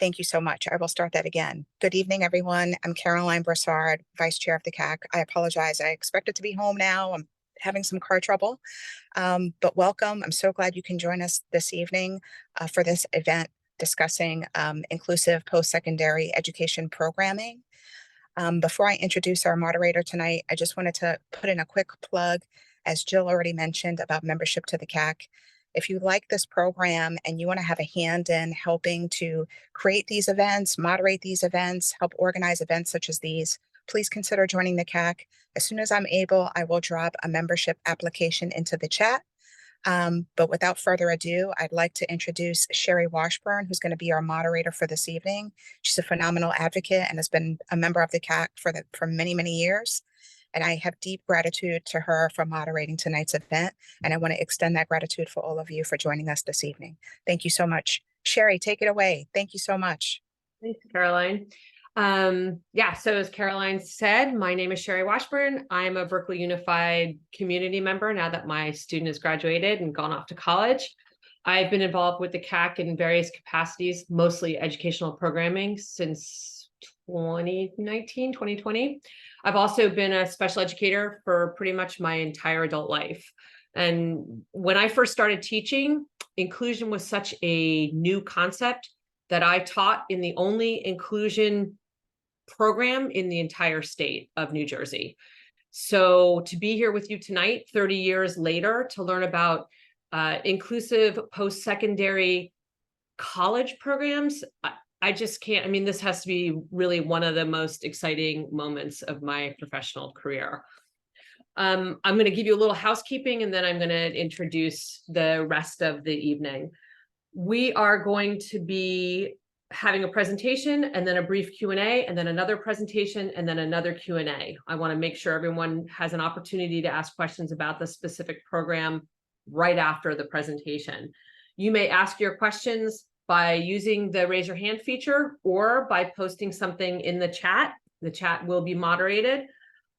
Thank you so much. I will start that again. Good evening, everyone. I'm Caroline Broussard, Vice Chair of the CAC. I apologize. I expected to be home now. I'm having some car trouble, but welcome. I'm so glad you can join us this evening for this event discussing inclusive post-secondary education programming. Before I introduce our moderator tonight, I just wanted to put in a quick plug, as Jill already mentioned, about membership to the CAC. If you like this program and you want to have a hand in helping to create these events, moderate these events, help organize events such as these, please consider joining the CAC. As soon as I'm able, I will drop a membership application into the chat. But without further ado, I'd like to introduce Sherry Washburn, who's going to be our moderator for this evening. She's a phenomenal advocate and has been a member of the CAC for many, many years. And I have deep gratitude to her for moderating tonight's event. And I want to extend that gratitude for all of you for joining us this evening. Thank you so much. Sherry, take it away. Thank you so much. Thanks, Caroline. So as Caroline said, my name is Sherry Washburn. I'm a Berkeley Unified community member now that my student has graduated and gone off to college. I've been involved with the CAC in various capacities, mostly educational programming since 2019, 2020. I've also been a special educator for pretty much my entire adult life. And when I first started teaching, inclusion was such a new concept that I taught in the only inclusion program in the entire state of New Jersey. So to be here with you tonight, 30 years later, to learn about inclusive post-secondary college programs, I just can't. I mean, this has to be really one of the most exciting moments of my professional career. I'm going to give you a little housekeeping, and then I'm going to introduce the rest of the evening. We are going to be having a presentation and then a brief Q&A and then another presentation and then another Q&A. I want to make sure everyone has an opportunity to ask questions about the specific program right after the presentation. You may ask your questions by using the raise your hand feature or by posting something in the chat. The chat will be moderated.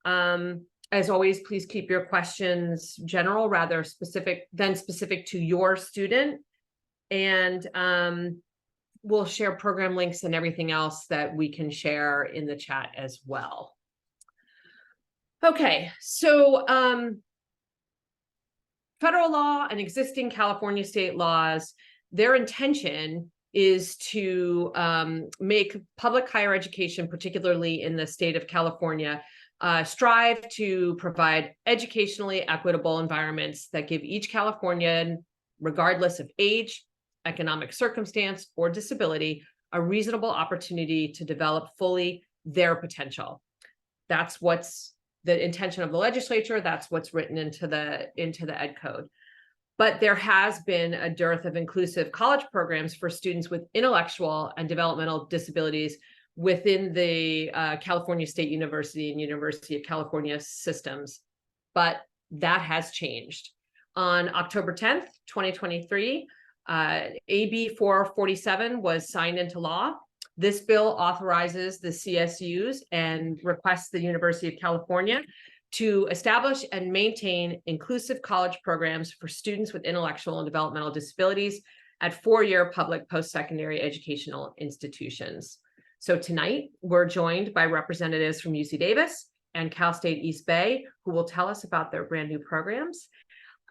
As always, please keep your questions general rather specific to your student. And we'll share program links and everything else that we can share in the chat as well. Okay, so federal law and existing California state laws, their intention is to make public higher education, particularly in the state of California, strive to provide educationally equitable environments that give each Californian, regardless of age, economic circumstance, or disability, a reasonable opportunity to develop fully their potential. That's what's the intention of the legislature. That's what's written into the Ed Code. But there has been a dearth of inclusive college programs for students with intellectual and developmental disabilities within the California State University and University of California systems. But that has changed. On October 10th, 2023, AB 447 was signed into law. This bill authorizes the CSUs and requests the University of California to establish and maintain inclusive college programs for students with intellectual and developmental disabilities at four-year public post-secondary educational institutions. So tonight, we're joined by representatives from UC Davis and Cal State East Bay, who will tell us about their brand new programs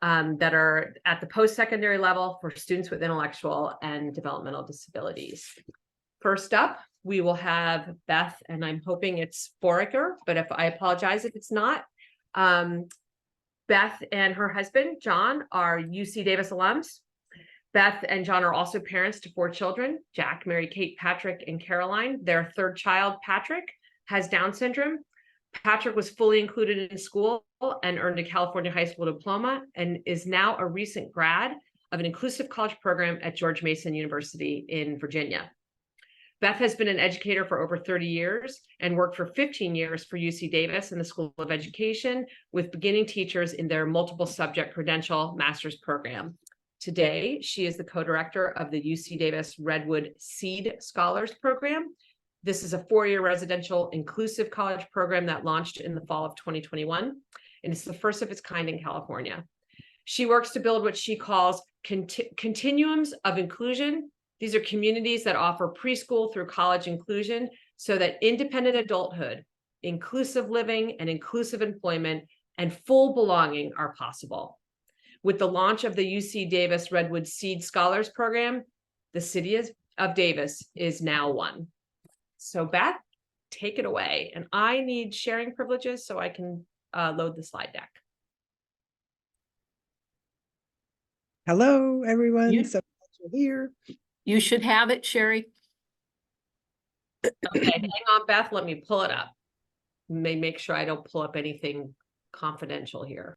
that are at the post-secondary level for students with intellectual and developmental disabilities. First up, we will have Beth, and I'm hoping it's Foraker, but if I apologize if it's not. Beth and her husband, John, are UC Davis alums. Beth and John are also parents to 4 children, Jack, Mary, Kate, Patrick, and Caroline. Their third child, Patrick, has Down syndrome. Patrick was fully included in school and earned a California high school diploma and is now a recent grad of an inclusive college program at George Mason University in Virginia. Beth has been an educator for over 30 years and worked for 15 years for UC Davis in the School of Education with beginning teachers in their multiple subject credential master's program. Today, she is the co-director of the UC Davis Redwood Seed Scholars Program. This is a 4-year residential inclusive college program that launched in the fall of 2021, and it's the first of its kind in California. She works to build what she calls continuums of inclusion These are communities that offer preschool through college inclusion so that independent adulthood, inclusive living, and inclusive employment and full belonging are possible. With the launch of the UC Davis Redwood Seed Scholars Program, the city of Davis is now one. So Beth, take it away. And I need sharing privileges so I can load the slide deck. Hello, everyone. So glad you're here. You should have it, Sherry. Okay, hang on, Beth. Let me pull it up. Make sure I don't pull up anything confidential here.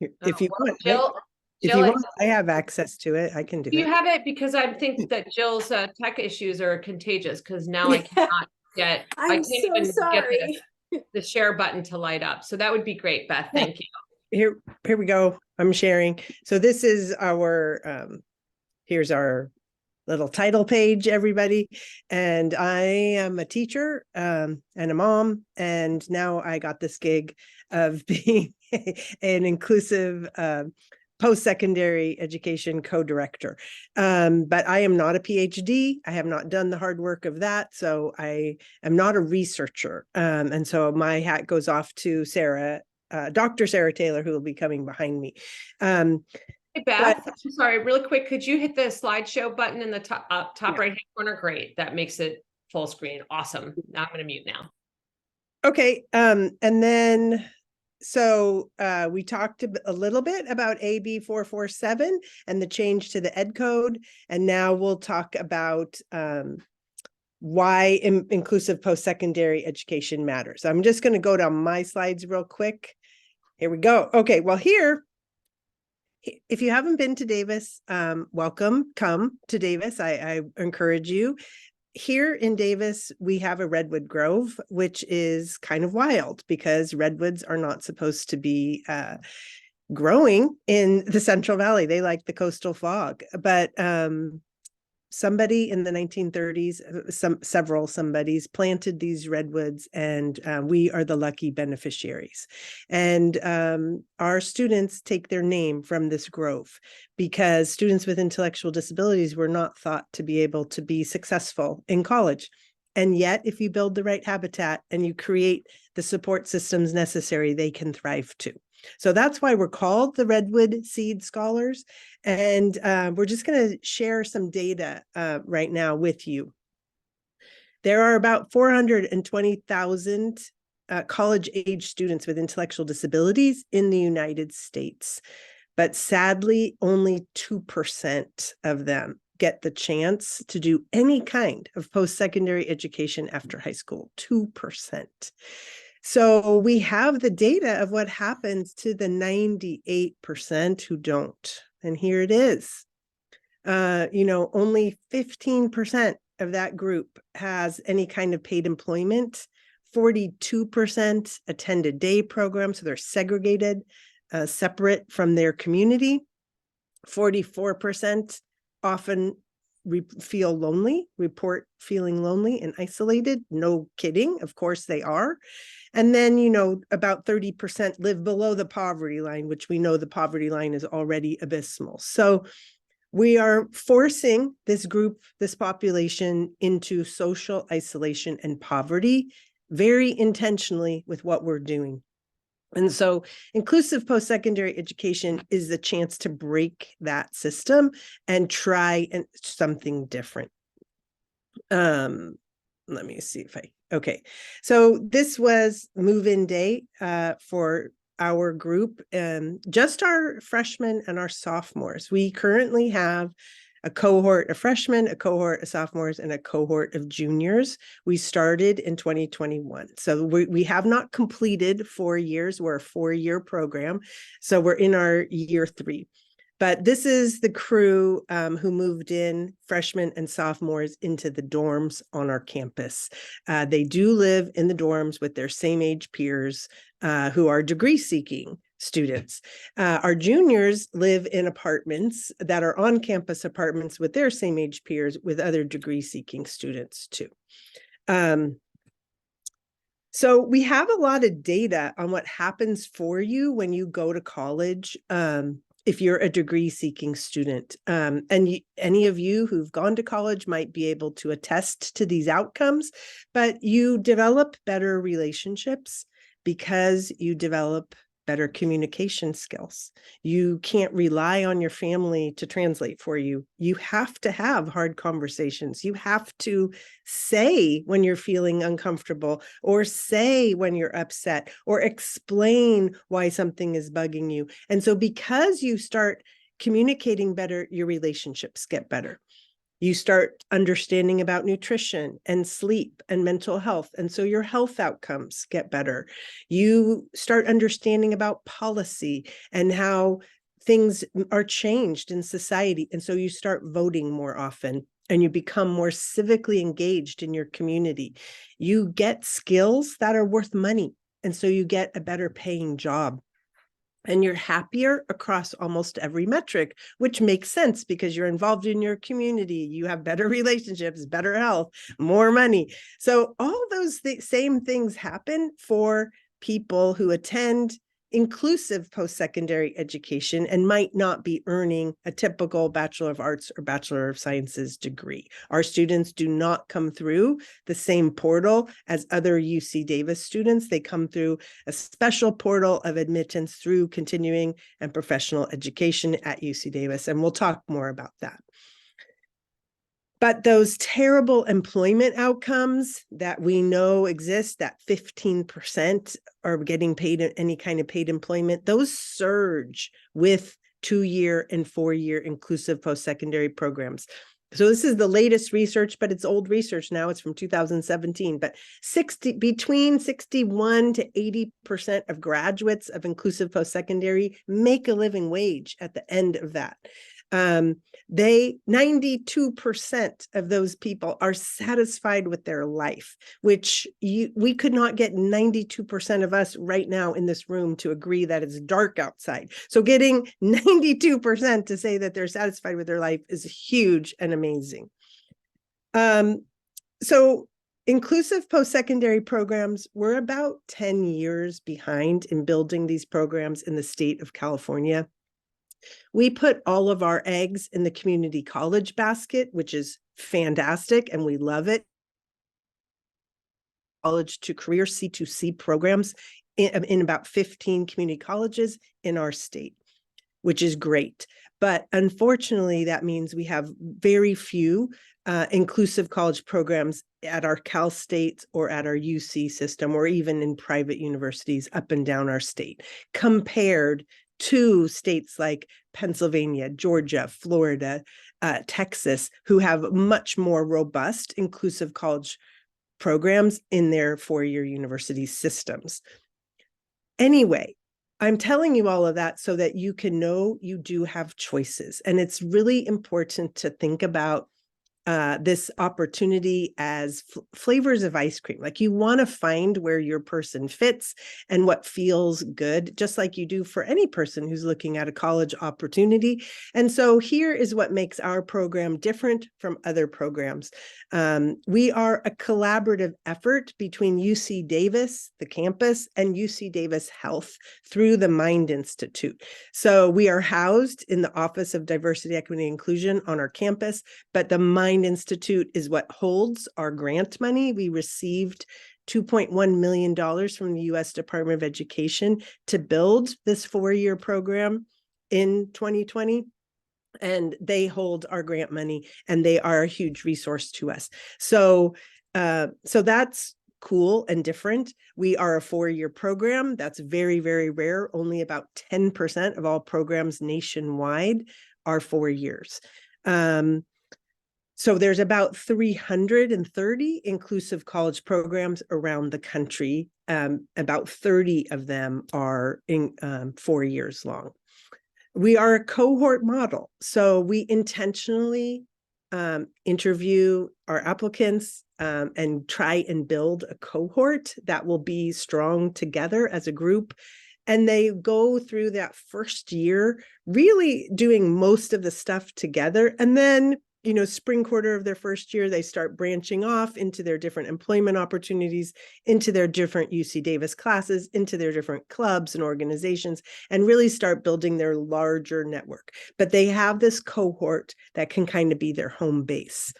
If you want, Jill, I have access to it. I can do you it. have it because I think that Jill's tech issues are contagious because now I cannot get. I can't so even sorry. get the share button to light up. So that would be great, Beth. Thank you. Here we go. I'm sharing. So this is our here's our little title page, everybody. And I am a teacher and a mom. And now I got this gig of being an inclusive post-secondary education co-director. But I am not a PhD. I have not done the hard work of that. So I am not a researcher. And so my hat goes off to Sarah, Dr. Sarah Taylor, who will be coming behind me. Hey Beth, I'm sorry, really quick, could you hit the slideshow button in the top right-hand corner? Great, that makes it full screen. Awesome. Now I'm going to mute now. Okay, and then so we talked a little bit about AB 447 and the change to the ed code, and now we'll talk about why inclusive post-secondary education matters. I'm just going to go down my slides real quick. Here we go. Okay, well here, if you haven't been to Davis, welcome, come to Davis. I encourage you. Here in Davis, we have a redwood grove, which is kind of wild because redwoods are not supposed to be growing in the Central Valley. They like the coastal fog, but somebody in the 1930s, several somebodies planted these redwoods, and we are the lucky beneficiaries. And our students take their name from this grove because students with intellectual disabilities were not thought to be able to be successful in college. And yet, if you build the right habitat and you create the support systems necessary, they can thrive too. So that's why we're called the Redwood Seed Scholars. And we're just going to share some data right now with you. There are about 420,000 college-age students with intellectual disabilities in the United States. But sadly, only 2% of them get the chance to do any kind of post-secondary education after high school, 2%. So we have the data of what happens to the 98% who don't. And here it is. Only 15% of that group has any kind of paid employment. 42% attend a day program, so they're segregated, separate from their community. 44% often feel lonely, report feeling lonely and isolated. No kidding, of course they are. And then, about 30% live below the poverty line, which we know the poverty line is already abysmal. So we are forcing this group, this population into social isolation and poverty very intentionally with what we're doing. And so inclusive post-secondary education is the chance to break that system and try something different. Let me see if okay. So this was move-in day for our group, just our freshmen and our sophomores. We currently have a cohort of freshmen, a cohort of sophomores, and a cohort of juniors. We started in 2021. So we have not completed 4 years. We're a 4-year program. So we're in our year 3. But this is the crew who moved in, freshmen and sophomores, into the dorms on our campus. They do live in the dorms with their same age peers who are degree seeking. students. Our juniors live in apartments that are on-campus apartments with their same age peers with other degree-seeking students too. So we have a lot of data on what happens for you when you go to college, if you're a degree-seeking student. Any of you who've gone to college might be able to attest to these outcomes, but you develop better relationships because you develop better communication skills. You can't rely on your family to translate for you. You have to have hard conversations. You have to say when you're feeling uncomfortable, or say when you're upset, or explain why something is bugging you. And so because you start communicating better, your relationships get better. You start understanding about nutrition and sleep and mental health. And so your health outcomes get better. You start understanding about policy and how things are changed in society. And so you start voting more often and you become more civically engaged in your community. You get skills that are worth money. And so you get a better paying job. And you're happier across almost every metric, which makes sense because you're involved in your community. You have better relationships, better health, more money. So all those same things happen for people who attend inclusive post-secondary education and might not be earning a typical Bachelor of Arts or Bachelor of Sciences degree. Our students do not come through the same portal as other UC Davis students. They come through a special portal of admittance through continuing and professional education at UC Davis, and we'll talk more about that. But those terrible employment outcomes that we know exist, that 15% are getting paid any kind of paid employment, those surge with 2-year and 4-year inclusive post-secondary programs. So this is the latest research, but it's old research now. It's from 2017, but between 61 to 80% of graduates of inclusive post-secondary make a living wage at the end of that. 92% of those people are satisfied with their life, which we could not get 92% of us right now in this room to agree that it's dark outside. So getting 92% to say that they're satisfied with their life is huge and amazing. So inclusive post-secondary programs, we're about 10 years behind in building these programs in the state of California. We put all of our eggs in the community college basket, which is fantastic, and we love it. College to career C2C programs in about 15 community colleges in our state, which is great. But unfortunately, that means we have very few inclusive college programs at our Cal States or at our UC system, or even in private universities up and down our state, compared to states like Pennsylvania, Georgia, Florida, Texas, who have much more robust inclusive college programs in their 4-year university systems. Anyway, I'm telling you all of that so that you can know you do have choices. And it's really important to think about this opportunity as flavors of ice cream. Like, you want to find where your person fits and what feels good, just like you do for any person who's looking at a college opportunity. And so here is what makes our program different from other programs. We are a collaborative effort between UC Davis, the campus, and UC Davis Health through the Mind Institute. So we are housed in the Office of Diversity, Equity, and Inclusion on our campus, but the Mind Institute is what holds our grant money. We received $2.1 million from the U.S. Department of Education to build this 4-year program in 2020. And they hold our grant money, and they are a huge resource to us. So that's cool and different. We are a 4-year program. That's very, very rare. Only about 10% of all programs nationwide are 4 years. So there's about 330 inclusive college programs around the country. About 30 of them are in 4 years long. We are a cohort model. So we intentionally interview our applicants and try and build a cohort that will be strong together as a group And they go through that first year really doing most of the stuff together. And then, spring quarter of their first year, they start branching off into their different employment opportunities, into their different UC Davis classes, into their different clubs and organizations, and really start building their larger network. But they have this cohort that can kind of be their home base.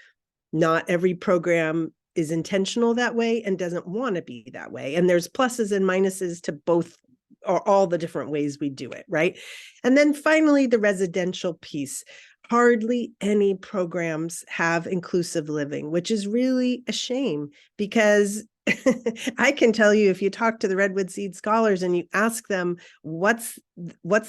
Not every program is intentional that way and doesn't want to be that way. And there's pluses and minuses to both, or all the different ways we do it, right? And then finally, the residential piece. Hardly any programs have inclusive living, which is really a shame, because I can tell you, if you talk to the Redwood Seed scholars and you ask them what's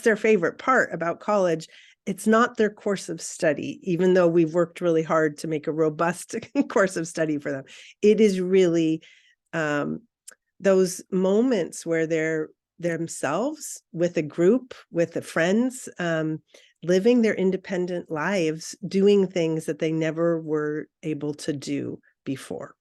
their favorite part about college, it's not their course of study, even though we've worked really hard to make a robust course of study for them. It is really those moments where they're themselves with a group, with the friends, living their independent lives, doing things that they never were able to do before.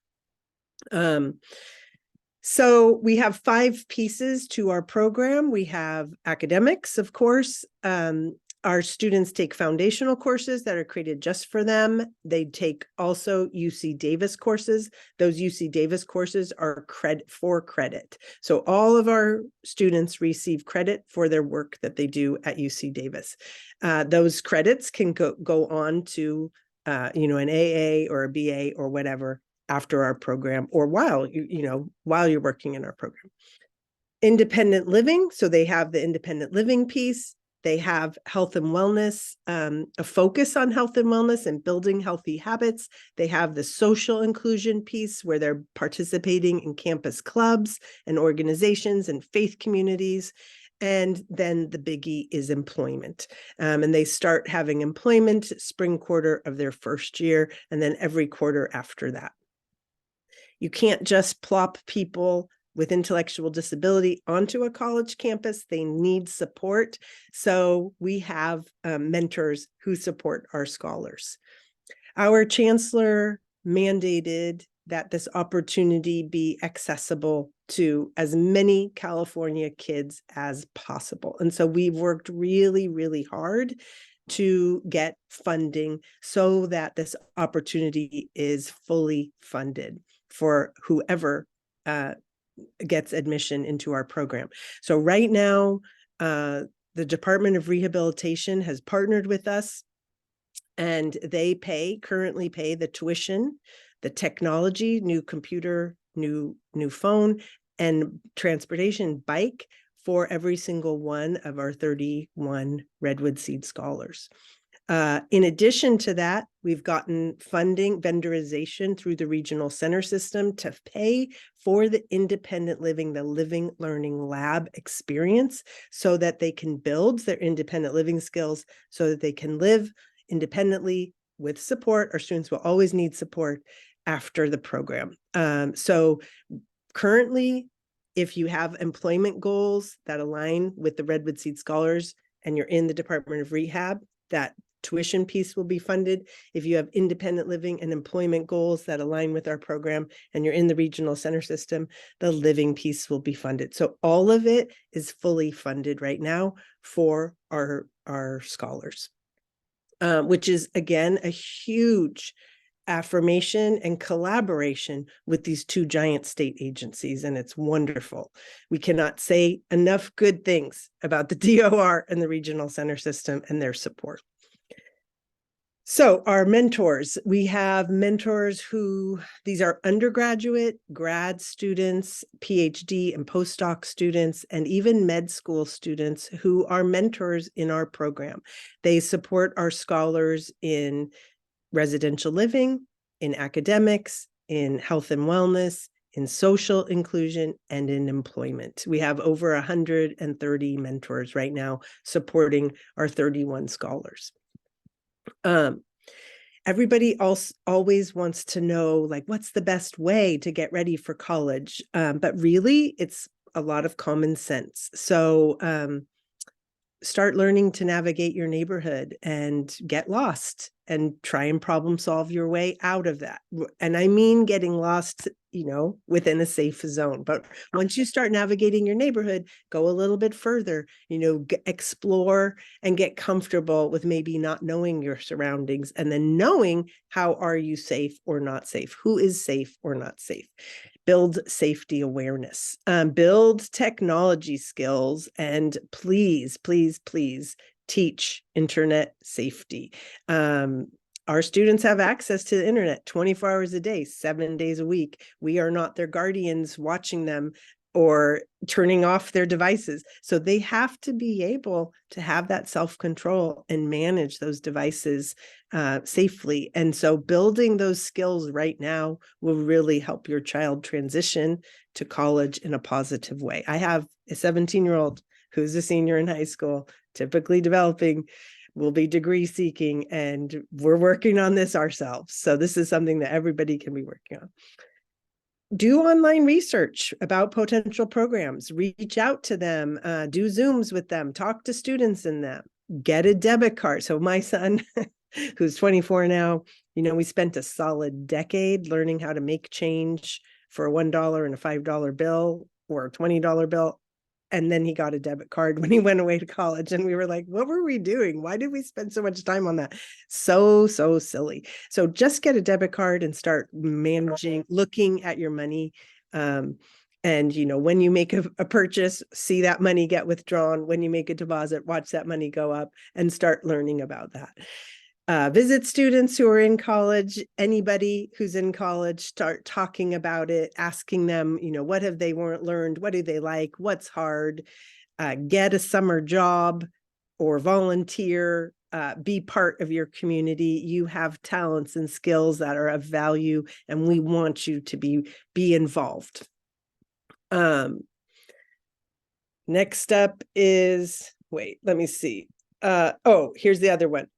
So we have 5 pieces to our program. We have academics, of course. Our students take foundational courses that are created just for them. They take also UC Davis courses. Those UC Davis courses are for credit. So all of our students receive credit for their work that they do at UC Davis. Those credits can go on to an AA or a BA or whatever after our program, or while you're working in our program. Independent living. So they have the independent living piece. They have health and wellness, a focus on health and wellness and building healthy habits. They have the social inclusion piece, where they're participating in campus clubs and organizations and faith communities. And then the biggie is employment. And they start having employment spring quarter of their first year, and then every quarter after that. You can't just plop people with intellectual disability onto a college campus. They need support. So we have mentors who support our scholars. Our chancellor mandated that this opportunity be accessible to as many California kids as possible. And so we've worked really, really hard to get funding so that this opportunity is fully funded for whoever gets admission into our program. So right now, the Department of Rehabilitation has partnered with us, and they currently pay the tuition, the technology, new computer, new phone, and transportation bike for every single one of our 31 Redwood Seed scholars. In addition to that, we've gotten funding, vendorization through the regional center system to pay for the independent living, the living learning lab experience, so that they can build their independent living skills, so that they can live independently with support. Our students will always need support after the program. So currently, if you have employment goals that align with the Redwood Seed scholars and you're in the Department of Rehab, that tuition piece will be funded. If you have independent living and employment goals that align with our program and you're in the regional center system, the living piece will be funded. So all of it is fully funded right now for our scholars, which is, again, a huge affirmation and collaboration with these 2 giant state agencies, and it's wonderful. We cannot say enough good things about the DOR and the regional center system and their support. So our mentors, we have mentors these are undergraduate, grad students, PhD and postdoc students, and even med school students who are mentors in our program. They support our scholars in residential living, in academics, in health and wellness, in social inclusion, and in employment. We have over 130 mentors right now supporting our 31 scholars. Everybody else always wants to know, like, what's the best way to get ready for college? But really, it's a lot of common sense. So start learning to navigate your neighborhood and get lost and try and problem solve your way out of that. And I mean getting lost, within a safe zone. But once you start navigating your neighborhood, go a little bit further, explore and get comfortable with maybe not knowing your surroundings, and then knowing how are you safe or not safe, who is safe or not safe. Build safety awareness, build technology skills, and please, please, please teach internet safety. Our students have access to the internet 24 hours a day, 7 days a week. We are not their guardians watching them or turning off their devices. So they have to be able to have that self-control and manage those devices safely. And so building those skills right now will really help your child transition to college in a positive way. I have a 17-year-old who's a senior in high school, typically developing, will be degree seeking, and we're working on this ourselves. So this is something that everybody can be working on. Do online research about potential programs, reach out to them, do Zooms with them, talk to students in them, get a debit card. So my son, who's 24 now, we spent a solid decade learning how to make change for a $1 and a $5 bill or a $20 bill. And then he got a debit card when he went away to college. And we were like, what were we doing? Why did we spend so much time on that? So silly. So just get a debit card and start managing, looking at your money. And, when you make a purchase, see that money get withdrawn. When you make a deposit, watch that money go up and start learning about that. Visit students who are in college, anybody who's in college, start talking about it, asking them, what have they learned? What do they like? What's hard? Get a summer job or volunteer, be part of your community. You have talents and skills that are of value, and we want you to be involved. Next up is, let me see. Here's the other one.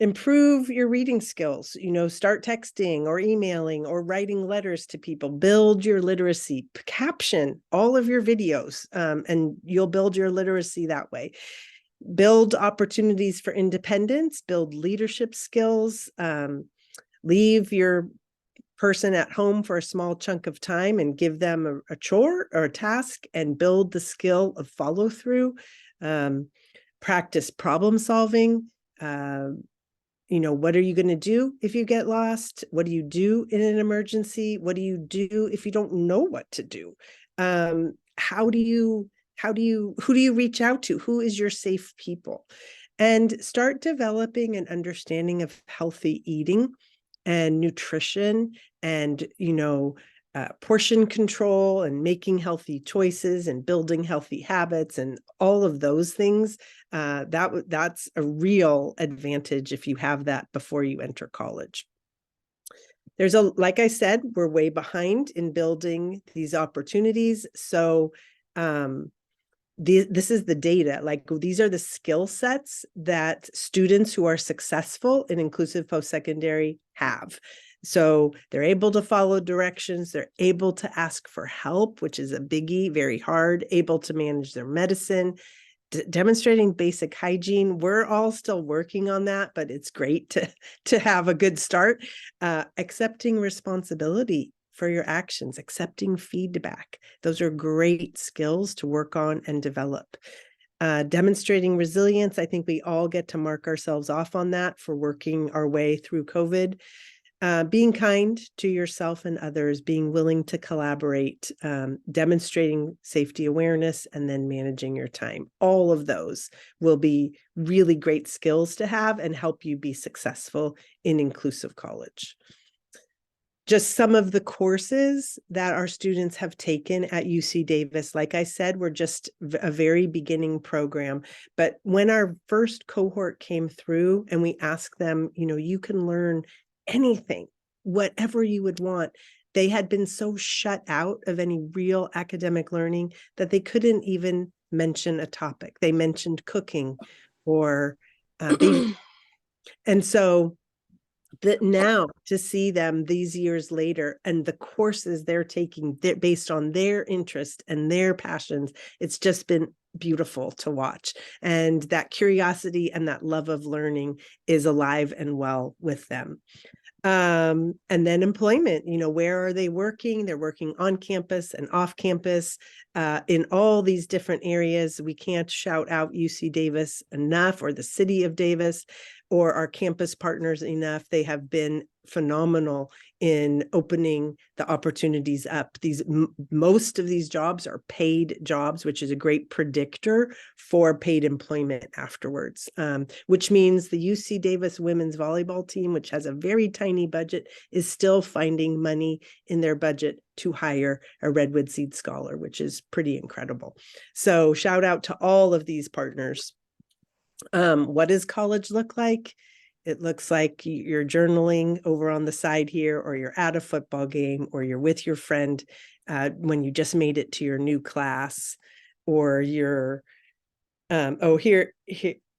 Improve your reading skills, start texting or emailing or writing letters to people, build your literacy, caption all of your videos, and you'll build your literacy that way. Build opportunities for independence, build leadership skills, leave your person at home for a small chunk of time and give them a chore or a task, and build the skill of follow through, practice problem solving. What are you going to do if you get lost? What do you do in an emergency? What do you do if you don't know what to do? Who do you reach out to? Who is your safe people? And start developing an understanding of healthy eating and nutrition and, portion control and making healthy choices and building healthy habits and all of those things. That's a real advantage if you have that before you enter college. Like I said, we're way behind in building these opportunities. So this is the data, these are the skill sets that students who are successful in inclusive post-secondary have. So they're able to follow directions, they're able to ask for help, which is a biggie, very hard, able to manage their medicine, demonstrating basic hygiene. We're all still working on that, but it's great to have a good start. Accepting responsibility for your actions, accepting feedback. Those are great skills to work on and develop. Demonstrating resilience. I think we all get to mark ourselves off on that for working our way through COVID. Being kind to yourself and others, being willing to collaborate, demonstrating safety awareness, and then managing your time. All of those will be really great skills to have and help you be successful in inclusive college. Just some of the courses that our students have taken at UC Davis. Like I said, we're just a very beginning program. But when our first cohort came through and we asked them, you can learn anything, whatever you would want, they had been so shut out of any real academic learning that they couldn't even mention a topic. They mentioned cooking or baby. And so that now to see them these years later and the courses they're taking based on their interest and their passions, it's just been beautiful to watch. And that curiosity and that love of learning is alive and well with them. And then employment, where are they working? They're working on campus and off campus in all these different areas. We can't shout out UC Davis enough, or the city of Davis, or our campus partners enough. They have been phenomenal in opening the opportunities up. Most of these jobs are paid jobs, which is a great predictor for paid employment afterwards, which means the UC Davis women's volleyball team, which has a very tiny budget, is still finding money in their budget to hire a Redwood Seed Scholar, which is pretty incredible. So shout out to all of these partners. What does college look like? It looks like you're journaling over on the side here, or you're at a football game, or you're with your friend when you just made it to your new class, or you're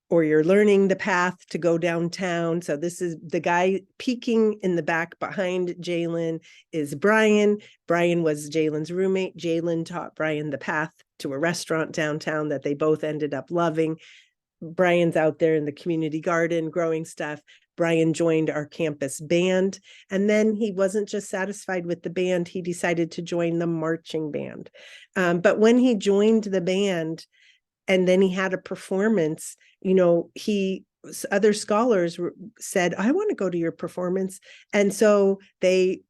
or you're learning the path to go downtown. So this is the guy peeking in the back behind Jalen is Brian. Brian was Jalen's roommate. Jalen taught Brian the path to a restaurant downtown that they both ended up loving. Brian's out there in the community garden growing stuff. Brian joined our campus band, and then he wasn't just satisfied with the band. He decided to join the marching band. But when he joined the band and then he had a performance, other scholars said, I want to go to your performance. And so they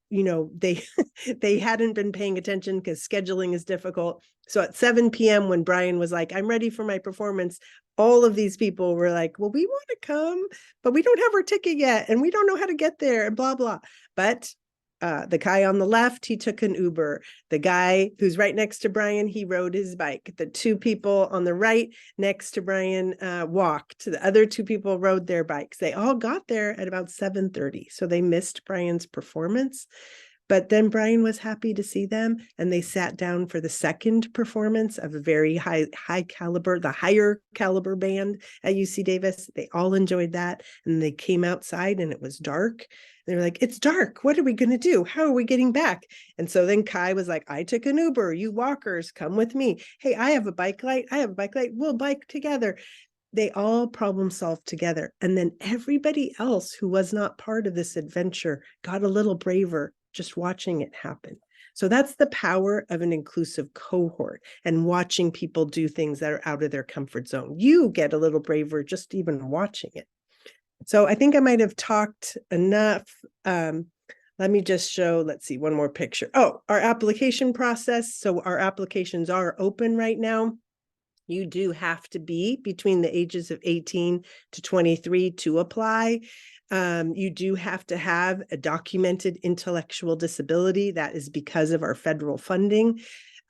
hadn't been paying attention because scheduling is difficult. So at 7 p.m. when Brian was like, I'm ready for my performance, all of these people were like, well, we want to come, but we don't have our ticket yet, and we don't know how to get there, and blah, blah. But the guy on the left, he took an Uber. The guy who's right next to Brian, he rode his bike. The two people on the right next to Brian walked. The other two people rode their bikes. They all got there at about 7:30. So they missed Brian's performance. But then Brian was happy to see them, and they sat down for the second performance of a very high caliber, the higher caliber band at UC Davis. They all enjoyed that. And they came outside and it was dark. They were like, it's dark. What are we going to do? How are we getting back? And so then Kai was like, I took an Uber. You walkers, come with me. Hey, I have a bike light. I have a bike light. We'll bike together. They all problem solved together. And then everybody else who was not part of this adventure got a little braver just watching it happen. So that's the power of an inclusive cohort, and watching people do things that are out of their comfort zone. You get a little braver just even watching it. So I think I might have talked enough. Let me just show, let's see, one more picture. Oh, our application process. So our applications are open right now. You do have to be between the ages of 18 to 23 to apply. You do have to have a documented intellectual disability. That is because of our federal funding.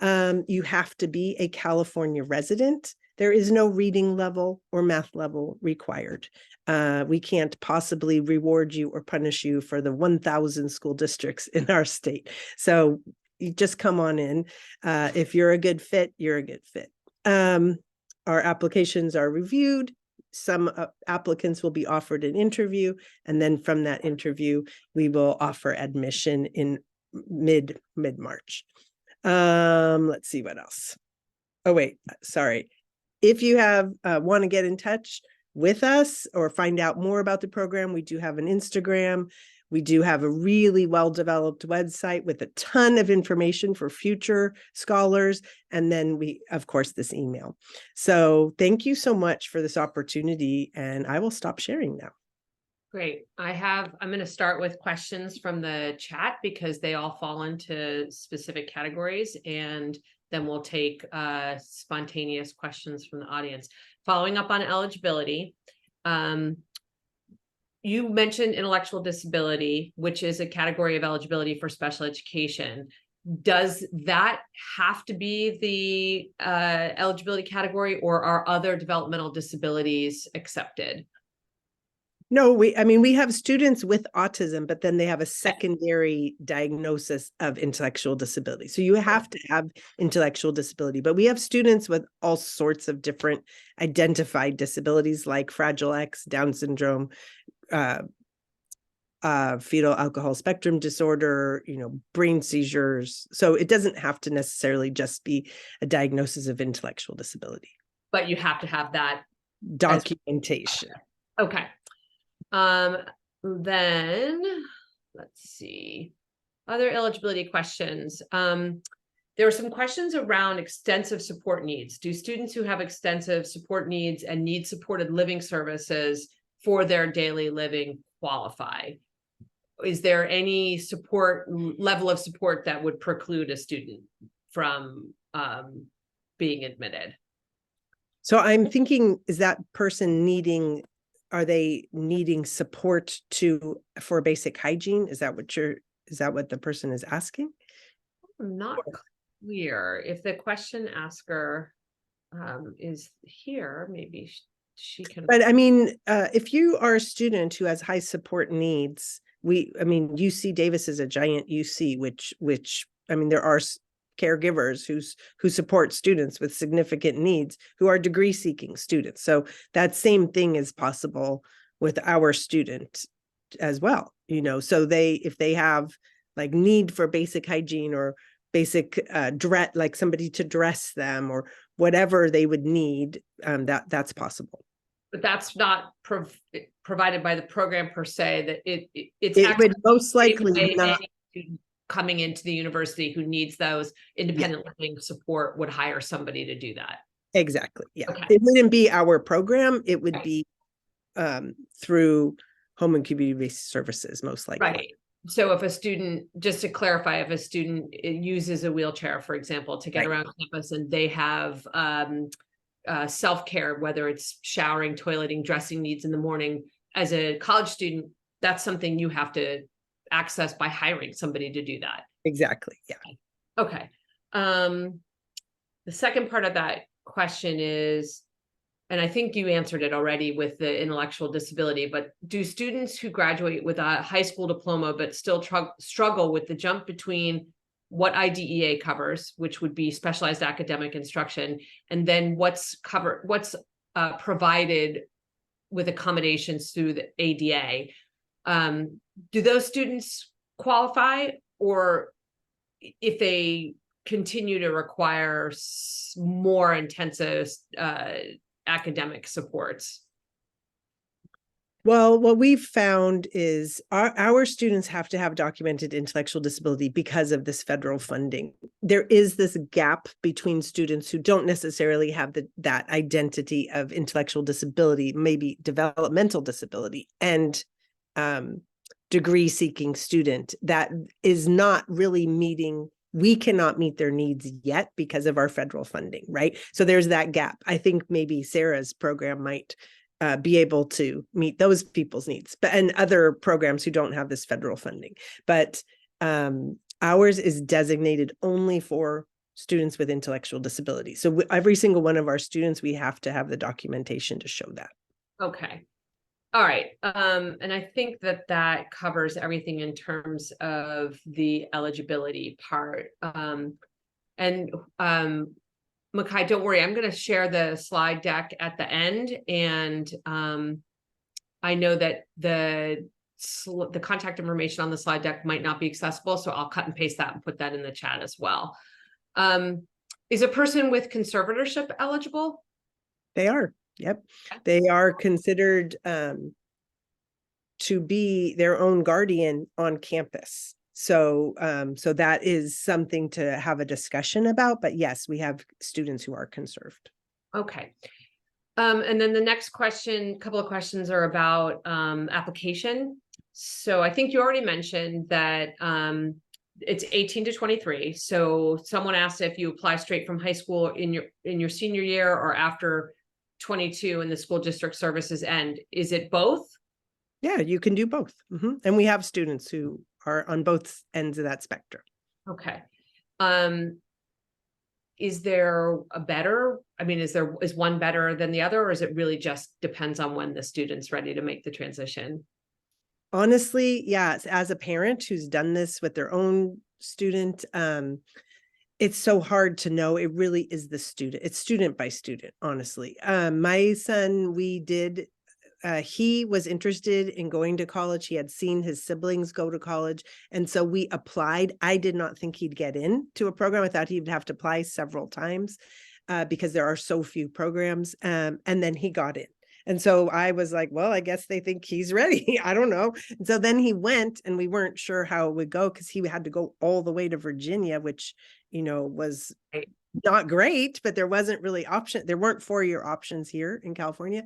You have to be a California resident. There is no reading level or math level required. We can't possibly reward you or punish you for the 1,000 school districts in our state. So you just come on in. If you're a good fit, you're a good fit. Our applications are reviewed. Some applicants will be offered an interview, and then from that interview, we will offer admission in mid-March. Let's see what else. Oh, wait, sorry. If you want to get in touch with us or find out more about the program, we do have an Instagram. We do have a really well-developed website with a ton of information for future scholars. And then of course, this email. So thank you so much for this opportunity, and I will stop sharing now. Great. I'm going to start with questions from the chat because they all fall into specific categories, and then we'll take spontaneous questions from the audience. Following up on eligibility, you mentioned intellectual disability, which is a category of eligibility for special education. Does that have to be the eligibility category, or are other developmental disabilities accepted? No, we have students with autism, but then they have a secondary diagnosis of intellectual disability. So you have to have intellectual disability, but we have students with all sorts of different identified disabilities like Fragile X, Down syndrome, fetal alcohol spectrum disorder, brain seizures. So it doesn't have to necessarily just be a diagnosis of intellectual disability. But you have to have that Documentation. Okay. Then let's see. Other eligibility questions. There were some questions around extensive support needs. Do students who have extensive support needs and need supported living services for their daily living qualify? Is there any level of support that would preclude a student from being admitted? So I'm thinking, is that person are they needing support for basic hygiene? Is that what the person is asking? I'm not clear. If the question asker is here, maybe she can. But I mean, if you are a student who has high support needs, UC Davis is a giant UC, which there are caregivers who support students with significant needs who are degree seeking students. So that same thing is possible with our student as well. So if they have like need for basic hygiene or basic dress, like somebody to dress them or whatever they would need, that's possible. But that's not provided by the program per se. That it would most likely not. Coming into the university who needs those independent living support would hire somebody to do that. Exactly. Yeah. Okay. It wouldn't be our program. It would be through home and community-based services, most likely. Right. So if a student, just to clarify, if a student uses a wheelchair, for example, to get around campus and they have self-care, whether it's showering, toileting, dressing needs in the morning, as a college student, that's something you have to access by hiring somebody to do that. Exactly. Yeah. Okay. The second part of that question is, and I think you answered it already with the intellectual disability, but do students who graduate with a high school diploma but still struggle with the jump between what IDEA covers, which would be specialized academic instruction, and then what's provided with accommodations through the ADA? Do those students qualify, or if they continue to require more intensive academic supports? Well, what we've found is our students have to have documented intellectual disability because of this federal funding. There is this gap between students who don't necessarily have that identity of intellectual disability, maybe developmental disability, and degree seeking student that is not really meeting. We cannot meet their needs yet because of our federal funding, right? So there's that gap. I think maybe Sarah's program might be able to meet those people's needs, and other programs who don't have this federal funding. But ours is designated only for students with intellectual disability. So every single one of our students, we have to have the documentation to show that. Okay. All right. And I think that covers everything in terms of the eligibility part. Makai, don't worry, I'm going to share the slide deck at the end. And I know that the contact information on the slide deck might not be accessible, so I'll cut and paste that and put that in the chat as well. Is a person with conservatorship eligible? They are. Yep. They are considered to be their own guardian on campus. So that is something to have a discussion about. But yes, we have students who are conserved. Okay. And then the next couple of questions are about application. So I think you already mentioned that it's 18 to 23. So someone asked if you apply straight from high school in your senior year or after 22 and the school district services end. Is it both? Yeah, you can do both. Mm-hmm. And we have students who are on both ends of that spectrum. Okay. Is there a better, is one better than the other, or is it really just depends on when the student's ready to make the transition? Honestly, yeah, as a parent who's done this with their own student, it's so hard to know. It really is the student. It's student by student, honestly. My son, we did he was interested in going to college. He had seen his siblings go to college. And so we applied. I did not think he'd get into a program. I thought he'd have to apply several times because there are so few programs. And then he got in. And so I was like, well, I guess they think he's ready. I don't know. And so then he went, and we weren't sure how it would go because he had to go all the way to Virginia, which, was not great, but there wasn't really option. There weren't 4-year options here in California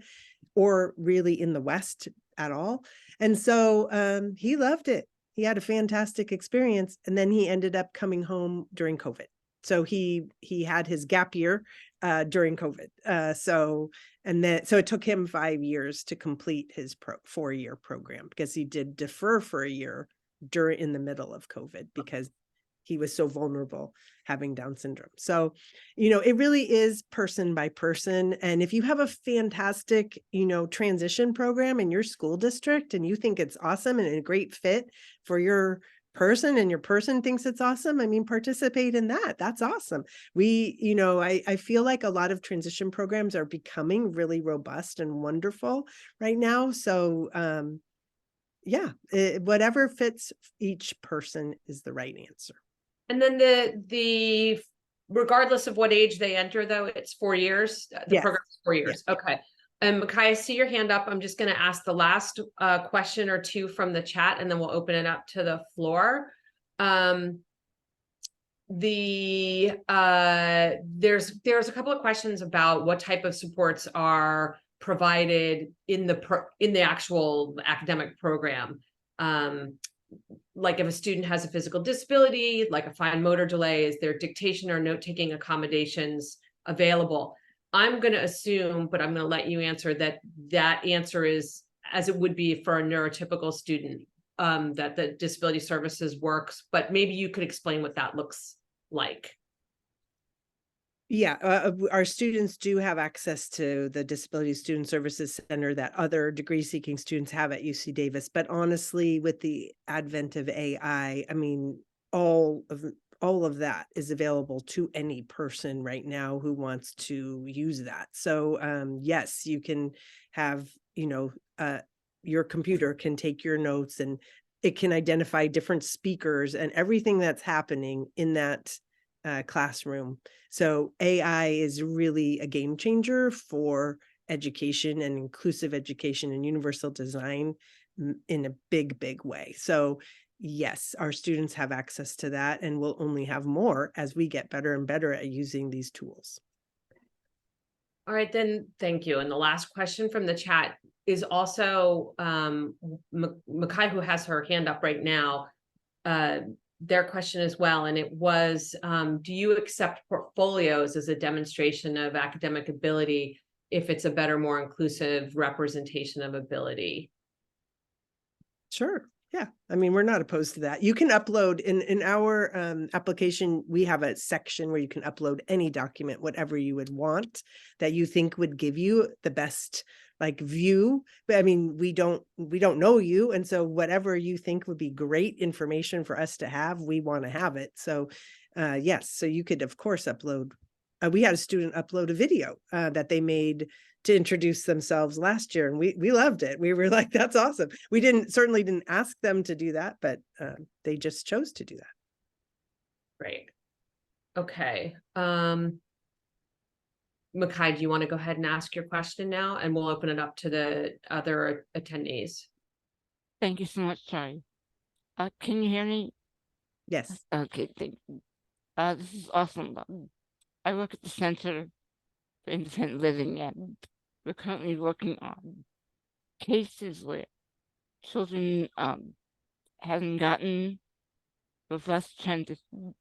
or really in the West at all. And so he loved it. He had a fantastic experience. And then he ended up coming home during COVID. So he had his gap year during COVID. So it took him 5 years to complete his 4-year program because he did defer for a year in the middle of COVID because he was so vulnerable having Down syndrome. So, it really is person by person. And if you have a fantastic, transition program in your school district and you think it's awesome and a great fit for your person and your person thinks it's awesome, I mean, participate in that. That's awesome. I feel like a lot of transition programs are becoming really robust and wonderful right now. So, whatever fits each person is the right answer. And then the regardless of what age they enter, though, it's 4 years. The Yes. program's 4 years. Yes. Okay. Makai, I see your hand up. I'm just going to ask the last question or two from the chat, and then we'll open it up to the floor. There's a couple of questions about what type of supports are provided in the actual academic program. Like if a student has a physical disability, like a fine motor delay, is there dictation or note-taking accommodations available? I'm going to assume, but I'm going to let you answer that answer is as it would be for a neurotypical student, that the disability services works, but maybe you could explain what that looks like. Yeah, our students do have access to the Disability Student Services Center that other degree-seeking students have at UC Davis. But honestly, with the advent of AI, I mean, all of that is available to any person right now who wants to use that. So yes, you can have, your computer can take your notes and it can identify different speakers and everything that's happening in that classroom. So AI is really a game changer for education and inclusive education and universal design in a big, big way. So yes, our students have access to that and we'll only have more as we get better and better at using these tools. All right, then, thank you. And the last question from the chat is also Makai, who has her hand up right now, their question as well. And it was, do you accept portfolios as a demonstration of academic ability if it's a better, more inclusive representation of ability? Sure. Yeah. I mean, we're not opposed to that. You can upload in our application. We have a section where you can upload any document, whatever you would want that you think would give you the best view. But I mean, we don't know you. And so whatever you think would be great information for us to have, we want to have it. So yes, so you could of course upload. We had a student upload a video that they made to introduce themselves last year. And we loved it. We were like, that's awesome. We certainly didn't ask them to do that, but they just chose to do that. Great. Okay. Makai, do you want to go ahead and ask your question now? And we'll open it up to the other attendees. Thank you so much, Sherry. Can you hear me? Yes. Okay, thank you. This is awesome. I work at the Center for Independent Living, and we're currently working on cases where children haven't gotten robust transition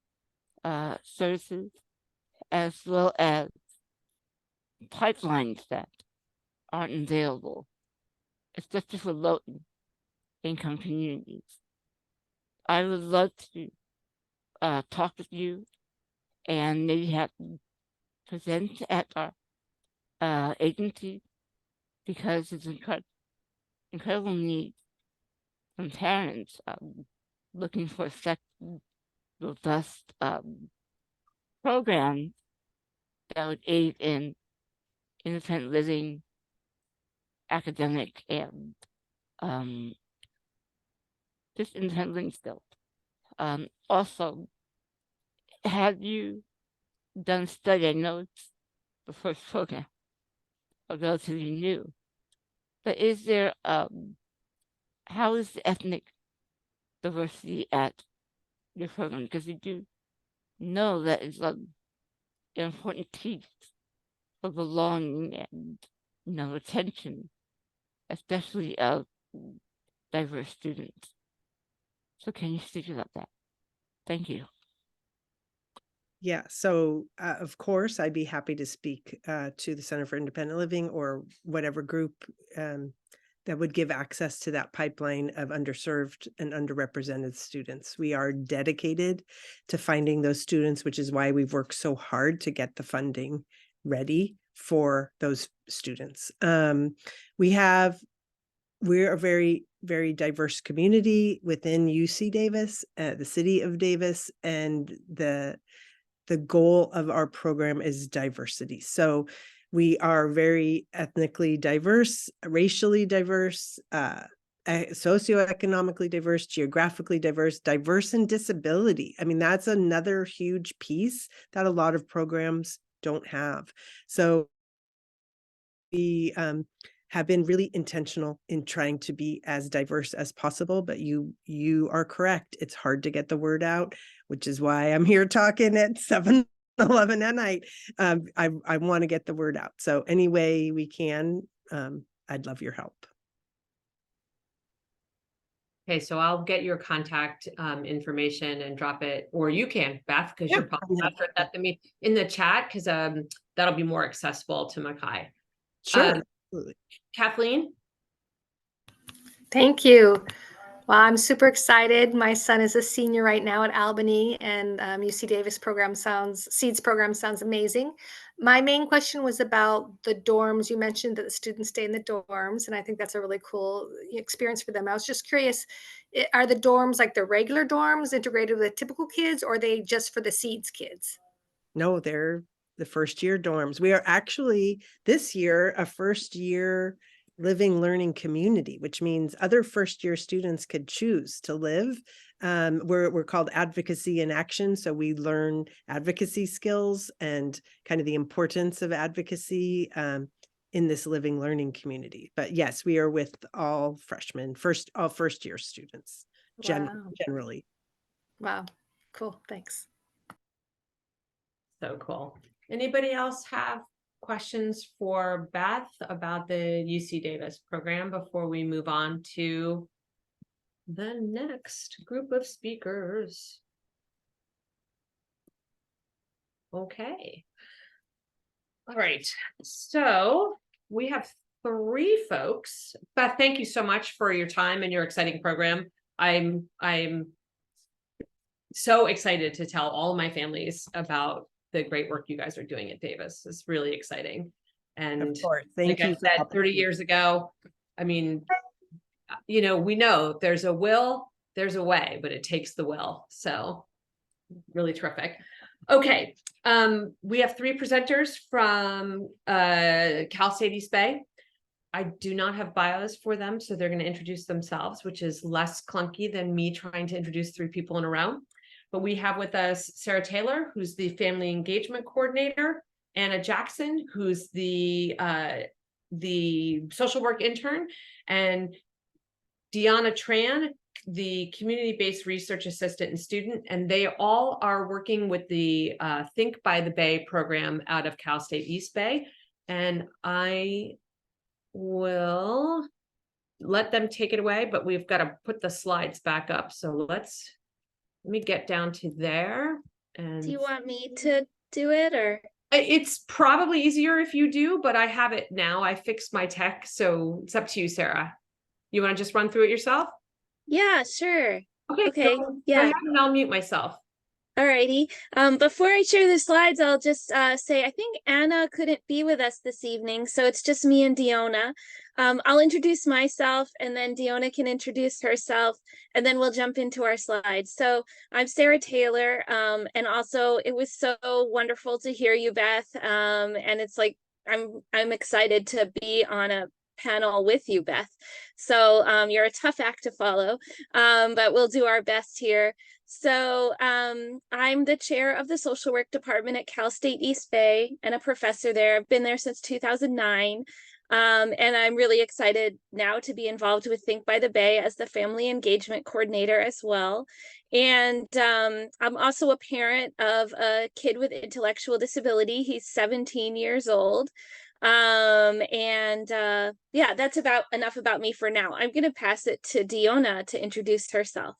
services, as well as pipelines that aren't available, especially for low-income communities. I would love to talk with you and maybe have present at our agency, because it's incredible need from parents looking for effective, robust programs that would aid in independent living academic and just in handling skills. Also, have you done study? I know it's the first program, relatively new, but is there how is the ethnic diversity at your program? Because you do know that it's an important piece for belonging and retention, especially of diverse students. So can you speak about that? Thank you. Yeah, so of course, I'd be happy to speak to the Center for Independent Living or whatever group that would give access to that pipeline of underserved and underrepresented students. We are dedicated to finding those students, which is why we've worked so hard to get the funding ready for those students. We're a very, very diverse community within UC Davis, the city of Davis, and the goal of our program is diversity. So we are very ethnically diverse, racially diverse, socioeconomically diverse, geographically diverse, diverse in disability. I mean, that's another huge piece that a lot of programs don't have. So we have been really intentional in trying to be as diverse as possible, but you are correct. It's hard to get the word out, which is why I'm here talking at 7-11 at night. I want to get the word out. So any way we can, I'd love your help. Okay, so I'll get your contact information and drop it, or you can, Beth, because you're probably better at that than me, in the chat, because that'll be more accessible to Makai. Sure. Absolutely. Kathleen? Thank you. Well, I'm super excited. My son is a senior right now at Albany, and UC Davis SEEDS program sounds amazing. My main question was about the dorms. You mentioned that the students stay in the dorms, and I think that's a really cool experience for them. I was just curious, are the dorms like the regular dorms integrated with typical kids, or are they just for the SEEDS kids? No, they're the first year dorms. We are actually this year a first year living learning community, which means other first year students could choose to live. We're called Advocacy in Action. So we learn advocacy skills and kind of the importance of advocacy in this living learning community. But yes, we are with all freshmen, all first year students generally. Wow, cool, thanks. So cool. Anybody else have questions for Beth about the UC Davis program before we move on to the next group of speakers? Okay. All right. So we have 3 folks. Beth, thank you so much for your time and your exciting program. I'm so excited to tell all of my families about the great work you guys are doing at Davis. It's really exciting. And Of course, thank you. I said 30 years ago, I mean, we know there's a will, there's a way, but it takes the will. So really terrific. Okay. We have 3 presenters from Cal State East Bay. I do not have bios for them, so they're going to introduce themselves, which is less clunky than me trying to introduce 3 people in a row. But we have with us Sarah Taylor, who's the Family Engagement Coordinator, Anna Jackson, who's the social work intern, and Deanna Tran, the Community-Based Research Assistant and Student, and they all are working with the Think by the Bay program out of Cal State East Bay. And I will let them take it away, but we've got to put the slides back up. So let me get down to there. And do you want me to do it, or? It's probably easier if you do, but I have it now. I fixed my tech, so it's up to you, Sarah. You want to just run through it yourself? Yeah, sure. Okay. Yeah. Go ahead and I'll mute myself. Alrighty. Before I share the slides, I'll just say I think Anna couldn't be with us this evening, so it's just me and Deanna. I'll introduce myself, and then Deanna can introduce herself, and then we'll jump into our slides. So I'm Sarah Taylor, and also it was so wonderful to hear you, Beth. And it's like I'm excited to be on a panel with you, Beth. So you're a tough act to follow, but we'll do our best here. So I'm the chair of the social work department at Cal State East Bay and a professor there. I've been there since 2009. And I'm really excited now to be involved with Think by the Bay as the family engagement coordinator as well. And I'm also a parent of a kid with intellectual disability. He's 17 years old. Yeah, that's about enough about me for now. I'm going to pass it to Diona to introduce herself.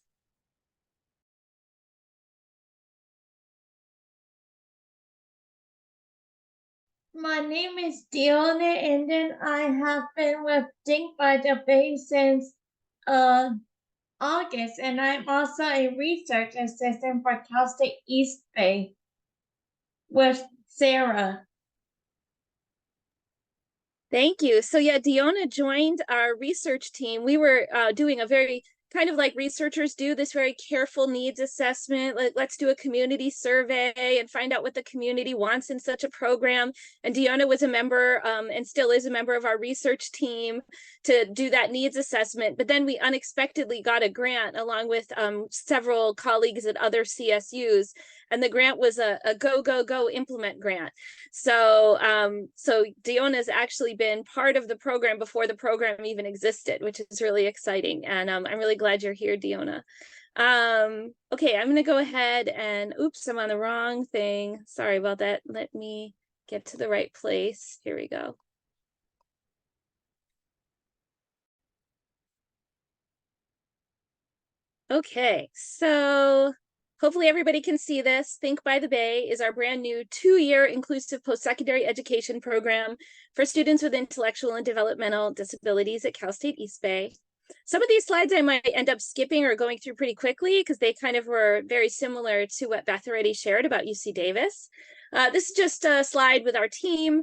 My name is Diona, and then I have been with Think by the Bay since August, and I'm also a research assistant for Cal State East Bay with Sarah. Thank you. So yeah, Diona joined our research team. We were doing a very kind of like researchers do, this very careful needs assessment. Let's do a community survey and find out what the community wants in such a program. And Diona was a member and still is a member of our research team to do that needs assessment. But then we unexpectedly got a grant along with several colleagues at other CSUs. And the grant was a go implement grant. So so Diona's actually been part of the program before the program even existed, which is really exciting. And I'm really glad you're here, Diona. Okay, I'm gonna go ahead and oops, I'm on the wrong thing. Sorry about that. Let me get to the right place. Here we go. Okay, so hopefully everybody can see this. Think by the Bay is our brand new 2-year inclusive post-secondary education program for students with intellectual and developmental disabilities at Cal State East Bay. Some of these slides I might end up skipping or going through pretty quickly because they kind of were very similar to what Beth already shared about UC Davis. This is just a slide with our team.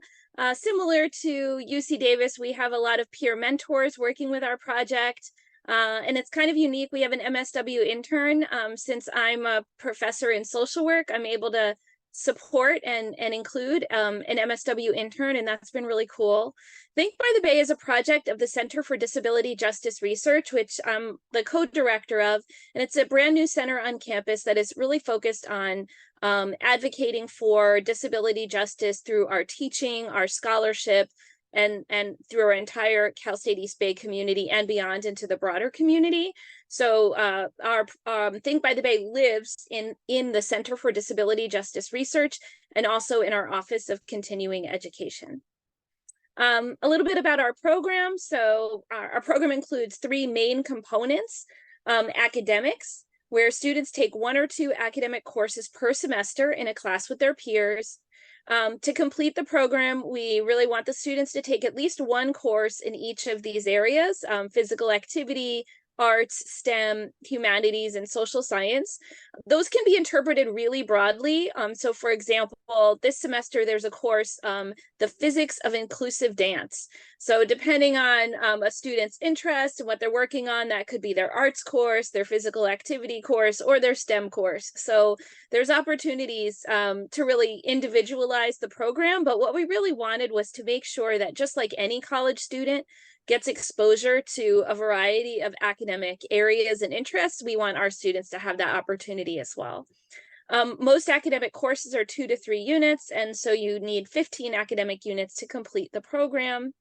Similar to UC Davis, we have a lot of peer mentors working with our project. And it's kind of unique. We have an MSW intern. Since I'm a professor in social work, I'm able to support and include an MSW intern, and that's been really cool. Think by the Bay is a project of the Center for Disability Justice Research, which I'm the co-director of, and it's a brand new center on campus that is really focused on advocating for disability justice through our teaching, our scholarship, and through our entire Cal State East Bay community and beyond into the broader community. So our Think by the Bay lives in the Center for Disability Justice Research and also in our Office of Continuing Education. A little bit about our program. So our program includes 3 main components: academics, where students take 1 or 2 academic courses per semester in a class with their peers. To complete the program, we really want the students to take at least 1 course in each of these areas: physical activity, arts, STEM, humanities, and social science. Those can be interpreted really broadly. So for example, this semester, there's a course, the physics of inclusive dance. So depending on a student's interest and what they're working on, that could be their arts course, their physical activity course, or their STEM course. So there's opportunities to really individualize the program. But what we really wanted was to make sure that just like any college student gets exposure to a variety of academic areas and interests, we want our students to have that opportunity as well. Most academic courses are 2 to 3 units, and so you need 15 academic units to complete the program.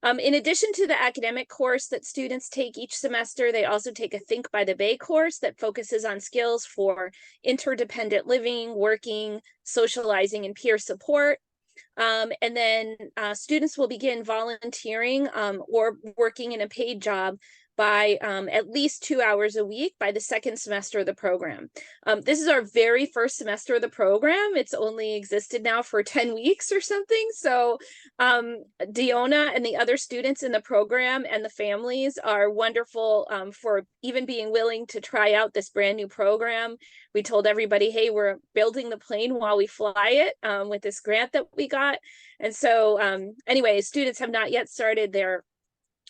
In addition to the academic course that students take each semester, they also take a Think by the Bay course that focuses on skills for interdependent living, working, socializing, and peer support. And then students will begin volunteering or working in a paid job by at least 2 hours a week by the 2nd semester of the program. This is our very first semester of the program. It's only existed now for 10 weeks or something. So Diona and the other students in the program and the families are wonderful for even being willing to try out this brand new program. We told everybody, hey, we're building the plane while we fly it with this grant that we got. And so anyway, students have not yet started their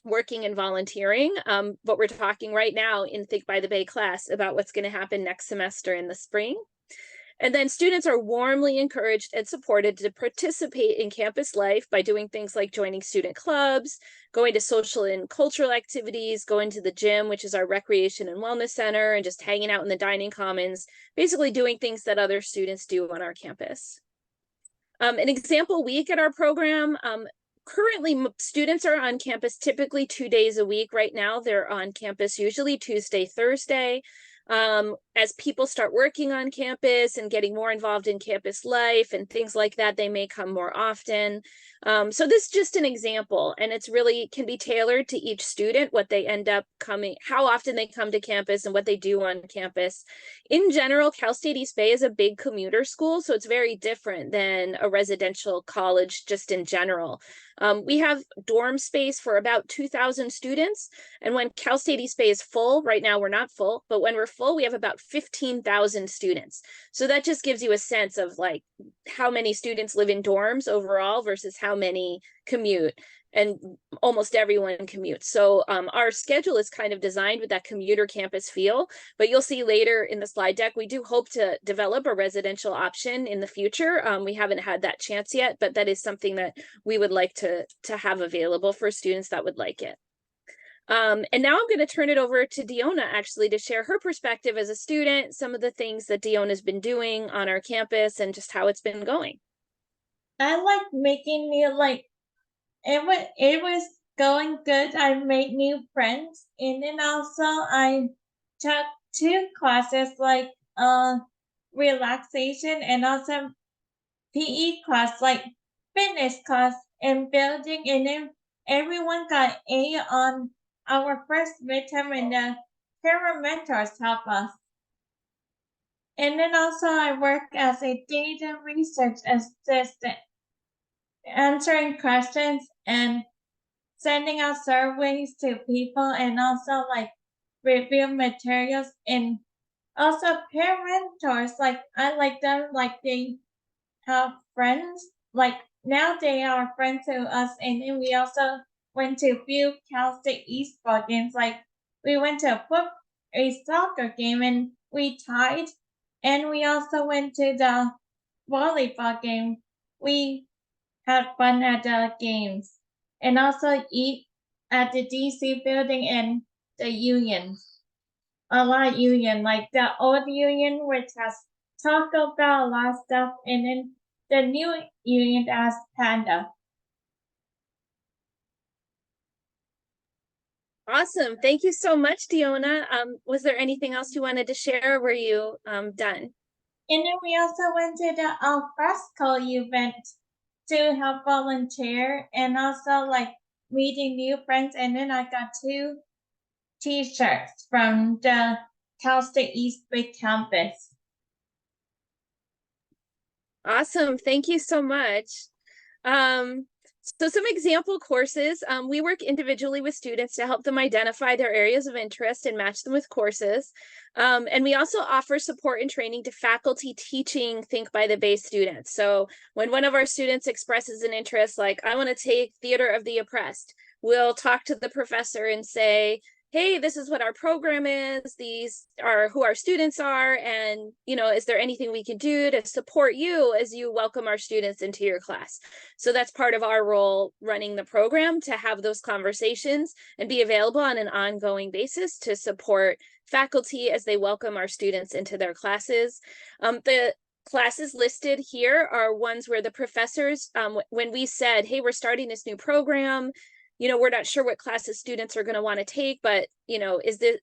working and volunteering, but we're talking right now in Think by the Bay class about what's going to happen next semester in the spring. And then students are warmly encouraged and supported to participate in campus life by doing things like joining student clubs, going to social and cultural activities, going to the gym, which is our recreation and wellness center, and just hanging out in the dining commons, basically doing things that other students do on our campus. An example week at our program, currently students are on campus typically 2 days a week. Right now, they're on campus usually Tuesday, Thursday. As people start working on campus and getting more involved in campus life and things like that, they may come more often. So this is just an example, and it's really can be tailored to each student, what they end up coming, how often they come to campus and what they do on campus. In general, Cal State East Bay is a big commuter school, so it's very different than a residential college just in general. We have dorm space for about 2,000 students. And when Cal State East Bay is full, right now we're not full, but when we're full, we have about 15,000 students. So that just gives you a sense of like how many students live in dorms overall versus how many commute. And almost everyone commutes. So our schedule is kind of designed with that commuter campus feel, but you'll see later in the slide deck, we do hope to develop a residential option in the future. We haven't had that chance yet, but that is something that we would like to have available for students that would like it. And now I'm going to turn it over to Diona actually to share her perspective as a student, some of the things that Diona's been doing on our campus and just how it's been going. I like making new it was going good. I made new friends, and then also I took 2 classes like relaxation and also PE class, like fitness class and building, and then everyone got A on our first midterm, and the paramentors helped us. And then also I work as a data research assistant, answering questions and sending out surveys to people, and also like review materials, and also peer mentors. Like I like them, like they have friends. Like now they are friends to us, and then we also went to a few Cal State East ball games. Like we went to a soccer game and we tied, and we also went to the volleyball game. We had fun at the games, and also eat at the DC building and the Union. A lot of Union, like the old Union, which has Taco Bell, a lot of stuff, and then the new Union as Panda. Awesome. Thank you so much, Diona. Was there anything else you wanted to share? Were you done? And then we also went to the alfresco event to help volunteer, and also like meeting new friends. And then I got 2 T-shirts from the Cal State East Bay campus. Awesome. Thank you so much. So some example courses, we work individually with students to help them identify their areas of interest and match them with courses. And we also offer support and training to faculty teaching Think by the Bay students. So when one of our students expresses an interest, like I want to take Theater of the Oppressed, we'll talk to the professor and say, hey, this is what our program is, these are who our students are, and is there anything we can do to support you as you welcome our students into your class? So that's part of our role running the program, to have those conversations and be available on an ongoing basis to support faculty as they welcome our students into their classes. The classes listed here are ones where the professors, when we said, hey, we're starting this new program, we're not sure what classes students are going to want to take, but,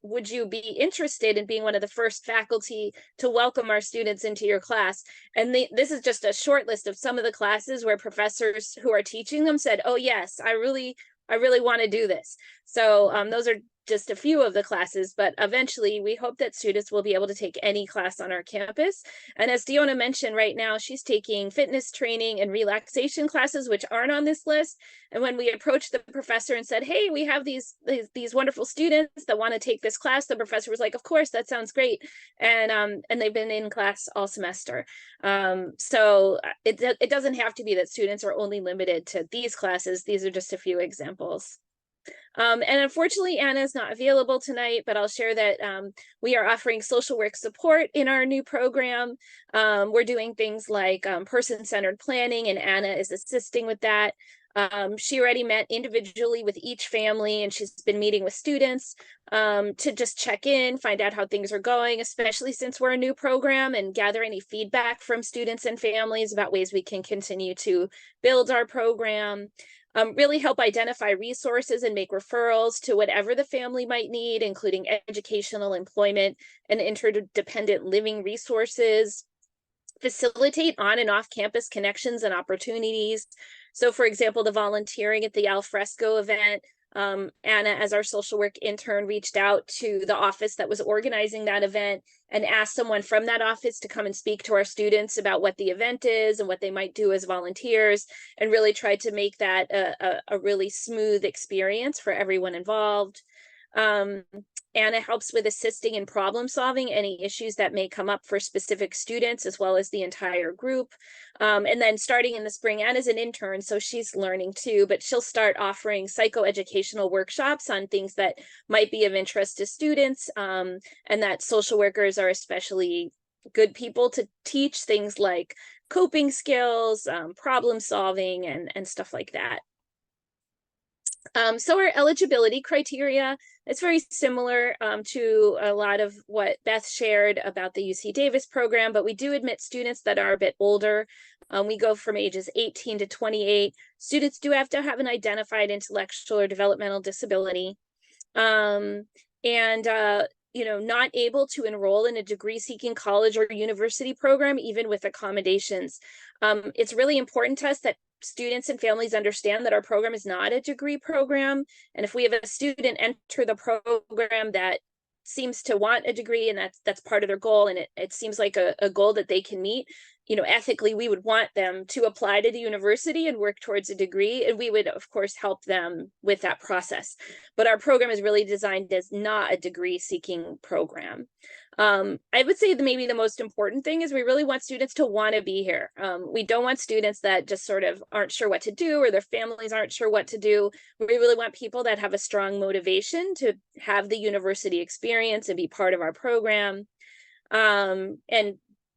would you be interested in being one of the first faculty to welcome our students into your class? And this is just a short list of some of the classes where professors who are teaching them said, oh yes, I really want to do this. So those are just a few of the classes, but eventually we hope that students will be able to take any class on our campus. And as Diona mentioned, right now she's taking fitness training and relaxation classes, which aren't on this list. And when we approached the professor and said, hey, we have these wonderful students that want to take this class, the professor was like, of course, that sounds great. And they've been in class all semester. So it doesn't have to be that students are only limited to these classes. These are just a few examples. And unfortunately, Anna is not available tonight, but I'll share that we are offering social work support in our new program. We're doing things like person-centered planning, and Anna is assisting with that. She already met individually with each family, and she's been meeting with students to just check in, find out how things are going, especially since we're a new program, and gather any feedback from students and families about ways we can continue to build our program. Really help identify resources and make referrals to whatever the family might need, including educational, employment, and interdependent living resources. Facilitate on and off campus connections and opportunities. So for example, the volunteering at the Alfresco event, Anna, as our social work intern, reached out to the office that was organizing that event and asked someone from that office to come and speak to our students about what the event is and what they might do as volunteers, and really tried to make that a really smooth experience for everyone involved. Anna helps with assisting in problem solving any issues that may come up for specific students as well as the entire group. And then starting in the spring, Anna's an intern, so she's learning too, but she'll start offering psychoeducational workshops on things that might be of interest to students, and that social workers are especially good people to teach things like coping skills, problem solving, and stuff like that. So our eligibility criteria, it's very similar to a lot of what Beth shared about the UC Davis program, but we do admit students that are a bit older. We go from ages 18 to 28. Students do have to have an identified intellectual or developmental disability. You know, not able to enroll in a degree-seeking college or university program, even with accommodations. It's really important to us that students and families understand that our program is not a degree program. And if we have a student enter the program that seems to want a degree and that's part of their goal, and it seems like a goal that they can meet, you know, ethically, we would want them to apply to the university and work towards a degree. And we would, of course, help them with that process. But our program is really designed as not a degree seeking program. I would say that maybe the most important thing is we really want students to want to be here. We don't want students that just sort of aren't sure what to do, or their families aren't sure what to do. We really want people that have a strong motivation to have the university experience and be part of our program. And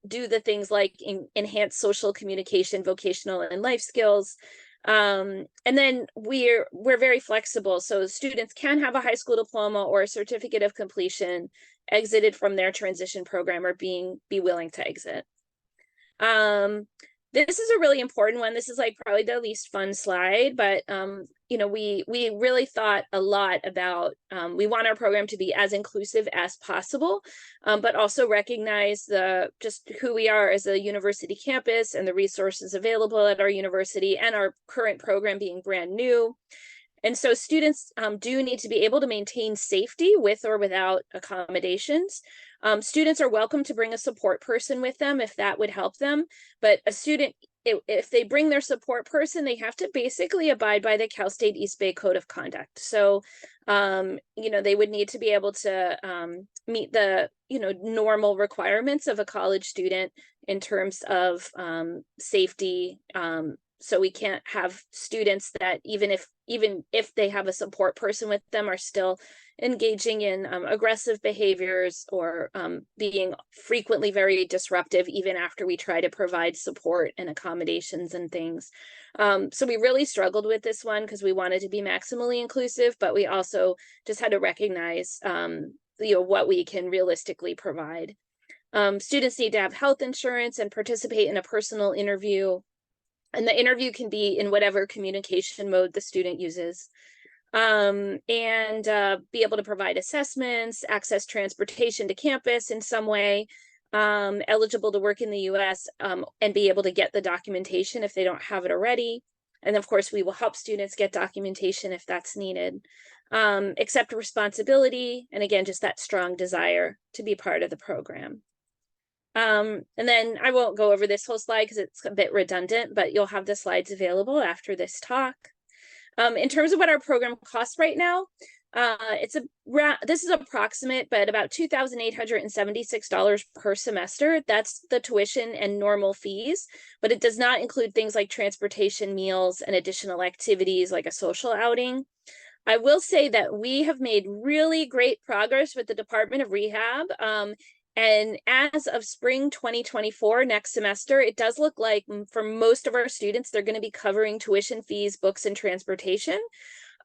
do the things like enhance social communication, vocational and life skills. And then we're very flexible. So students can have a high school diploma or a certificate of completion, exited from their transition program, or be willing to exit. This is a really important one. This is like probably the least fun slide, but you know, we really thought a lot about, we want our program to be as inclusive as possible, but also recognize just who we are as a university campus and the resources available at our university, and our current program being brand new. And so students do need to be able to maintain safety with or without accommodations. Students are welcome to bring a support person with them if that would help them. But a student, if they bring their support person, they have to basically abide by the Cal State East Bay Code of Conduct. So, you know, they would need to be able to meet the, you know, normal requirements of a college student in terms of safety. So we can't have students that even if they have a support person with them are still engaging in aggressive behaviors, or being frequently very disruptive even after we try to provide support and accommodations and things. So we really struggled with this one because we wanted to be maximally inclusive, but we also just had to recognize you know, what we can realistically provide. Students need to have health insurance and participate in a personal interview. And the interview can be in whatever communication mode the student uses. And be able to provide assessments, access transportation to campus in some way, eligible to work in the US, and be able to get the documentation if they don't have it already. And of course, we will help students get documentation if that's needed. Accept responsibility, and again, just that strong desire to be part of the program. And then I won't go over this whole slide because it's a bit redundant, but you'll have the slides available after this talk. In terms of what our program costs right now, this is approximate, but about $2,876 per semester. That's the tuition and normal fees, but it does not include things like transportation, meals, and additional activities like a social outing. I will say that we have made really great progress with the Department of Rehab. And as of spring 2024, next semester, it does look like for most of our students, they're going to be covering tuition fees, books, and transportation.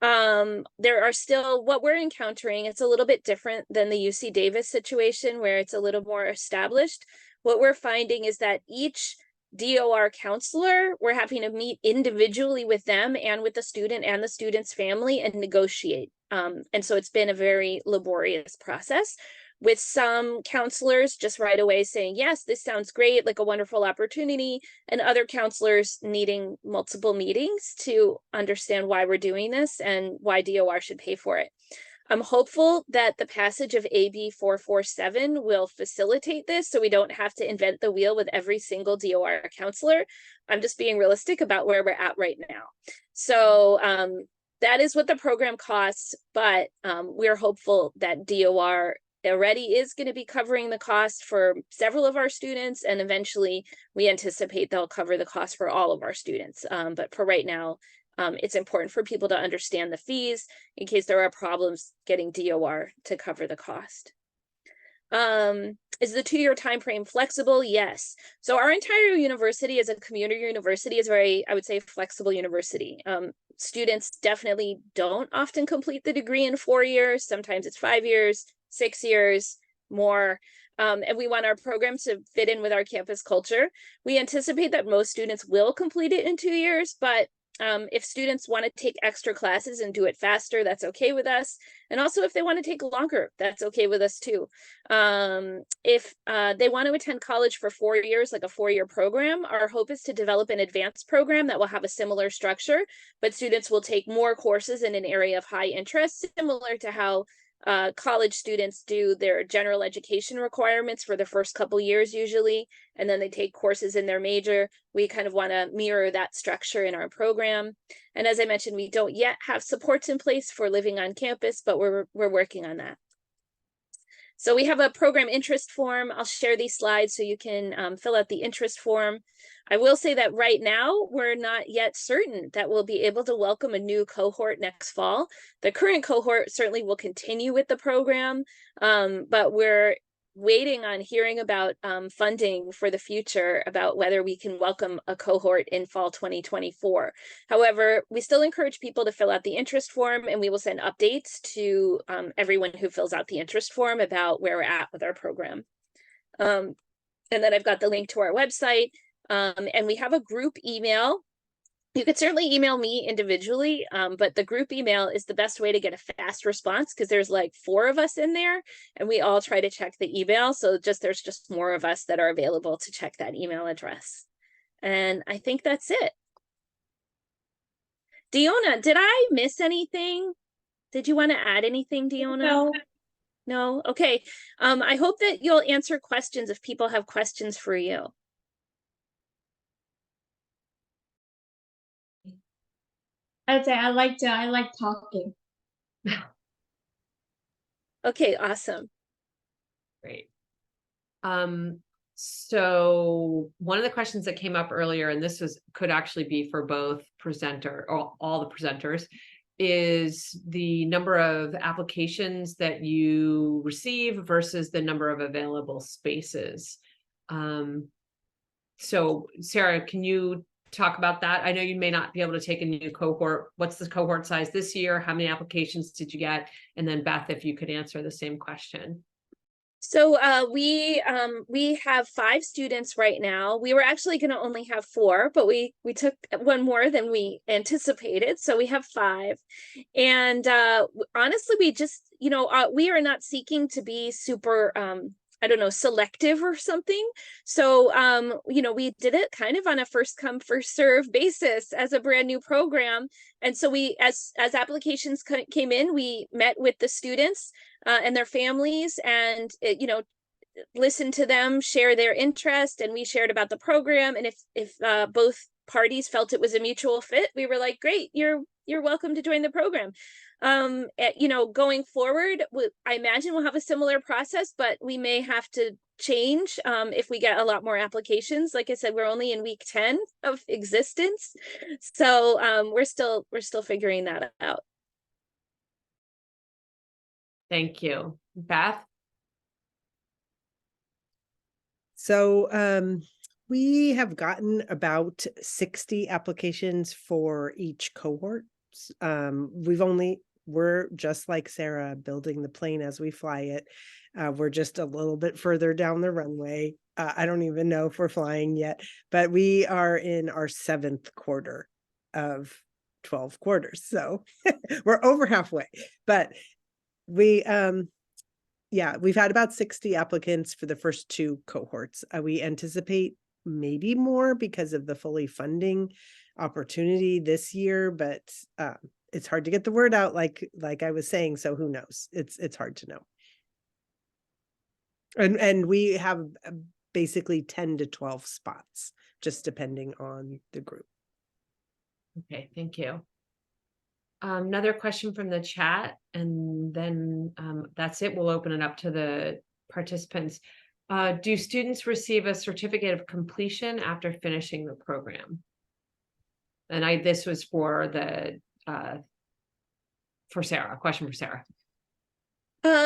There are still, what we're encountering, it's a little bit different than the UC Davis situation where it's a little more established. What we're finding is that each DOR counselor, we're having to meet individually with them and with the student and the student's family and negotiate. And so it's been a very laborious process, with some counselors just right away saying, yes, this sounds great, like a wonderful opportunity, and other counselors needing multiple meetings to understand why we're doing this and why DOR should pay for it. I'm hopeful that the passage of AB 447 will facilitate this so we don't have to invent the wheel with every single DOR counselor. I'm just being realistic about where we're at right now. So that is what the program costs, but we're hopeful that DOR already is going to be covering the cost for several of our students, and eventually we anticipate they'll cover the cost for all of our students. But for right now, it's important for people to understand the fees in case there are problems getting DOR to cover the cost. Is the 2-year time frame flexible? Yes. So our entire university as a community university is very, I would say, flexible university. Students definitely don't often complete the degree in 4 years. Sometimes it's 5 years, 6 years, more. And we want our program to fit in with our campus culture. We anticipate that most students will complete it in 2 years, but if students want to take extra classes and do it faster, that's okay with us. And also if they want to take longer, that's okay with us too. If they want to attend college for 4 years, like a 4-year program, our hope is to develop an advanced program that will have a similar structure, but students will take more courses in an area of high interest, similar to how college students do their general education requirements for the first couple years usually, and then they take courses in their major. We kind of want to mirror that structure in our program. And as I mentioned, we don't yet have supports in place for living on campus, but we're working on that. So we have a program interest form. I'll share these slides so you can fill out the interest form. I will say that right now, we're not yet certain that we'll be able to welcome a new cohort next fall. The current cohort certainly will continue with the program, but we're waiting on hearing about funding for the future, about whether we can welcome a cohort in fall 2024. However, we still encourage people to fill out the interest form, and we will send updates to everyone who fills out the interest form about where we're at with our program. And then I've got the link to our website, and we have a group email. You could certainly email me individually, but the group email is the best way to get a fast response because there's like 4 of us in there and we all try to check the email. So there's just more of us that are available to check that email address. And I think that's it. Diona, did I miss anything? Did you want to add anything, Diona? No. No? Okay. I hope that you'll answer questions if people have questions for you. I'd say I like talking. Okay, awesome. Great. So one of the questions that came up earlier, and this could actually be for both presenter or all the presenters, is the number of applications that you receive versus the number of available spaces. So Sarah, can you talk about that? I know you may not be able to take a new cohort. What's the cohort size this year? How many applications did you get? And then Beth, if you could answer the same question. So we have 5 students right now. We were actually going to only have 4, but we took one more than we anticipated. So we have 5. And honestly, we just, we are not seeking to be super I don't know, selective or something. So, we did it kind of on a first come, first serve basis as a brand new program. And so we, as applications came in, we met with the students and their families and, listened to them, share their interest, and we shared about the program. And if both parties felt it was a mutual fit, we were like, great, you're welcome to join the program. Going forward, I imagine we'll have a similar process, but we may have to change if we get a lot more applications. Like I said, we're only in week 10 of existence, so we're still figuring that out. Thank you. Beth? So we have gotten about 60 applications for each cohort. We're just like Sarah, building the plane as we fly it. We're just a little bit further down the runway. I don't even know if we're flying yet, but we are in our 7th quarter of 12 quarters. So we're over halfway, but we've had about 60 applicants for the first 2 cohorts. We anticipate maybe more because of the fully funding opportunity this year, but it's hard to get the word out like I was saying, so who knows? It's hard to know. And we have basically 10 to 12 spots, just depending on the group. Okay, thank you. Another question from the chat, and then that's it. We'll open it up to the participants. Do students receive a certificate of completion after finishing the program? And this was for the for Sarah, a question for Sarah.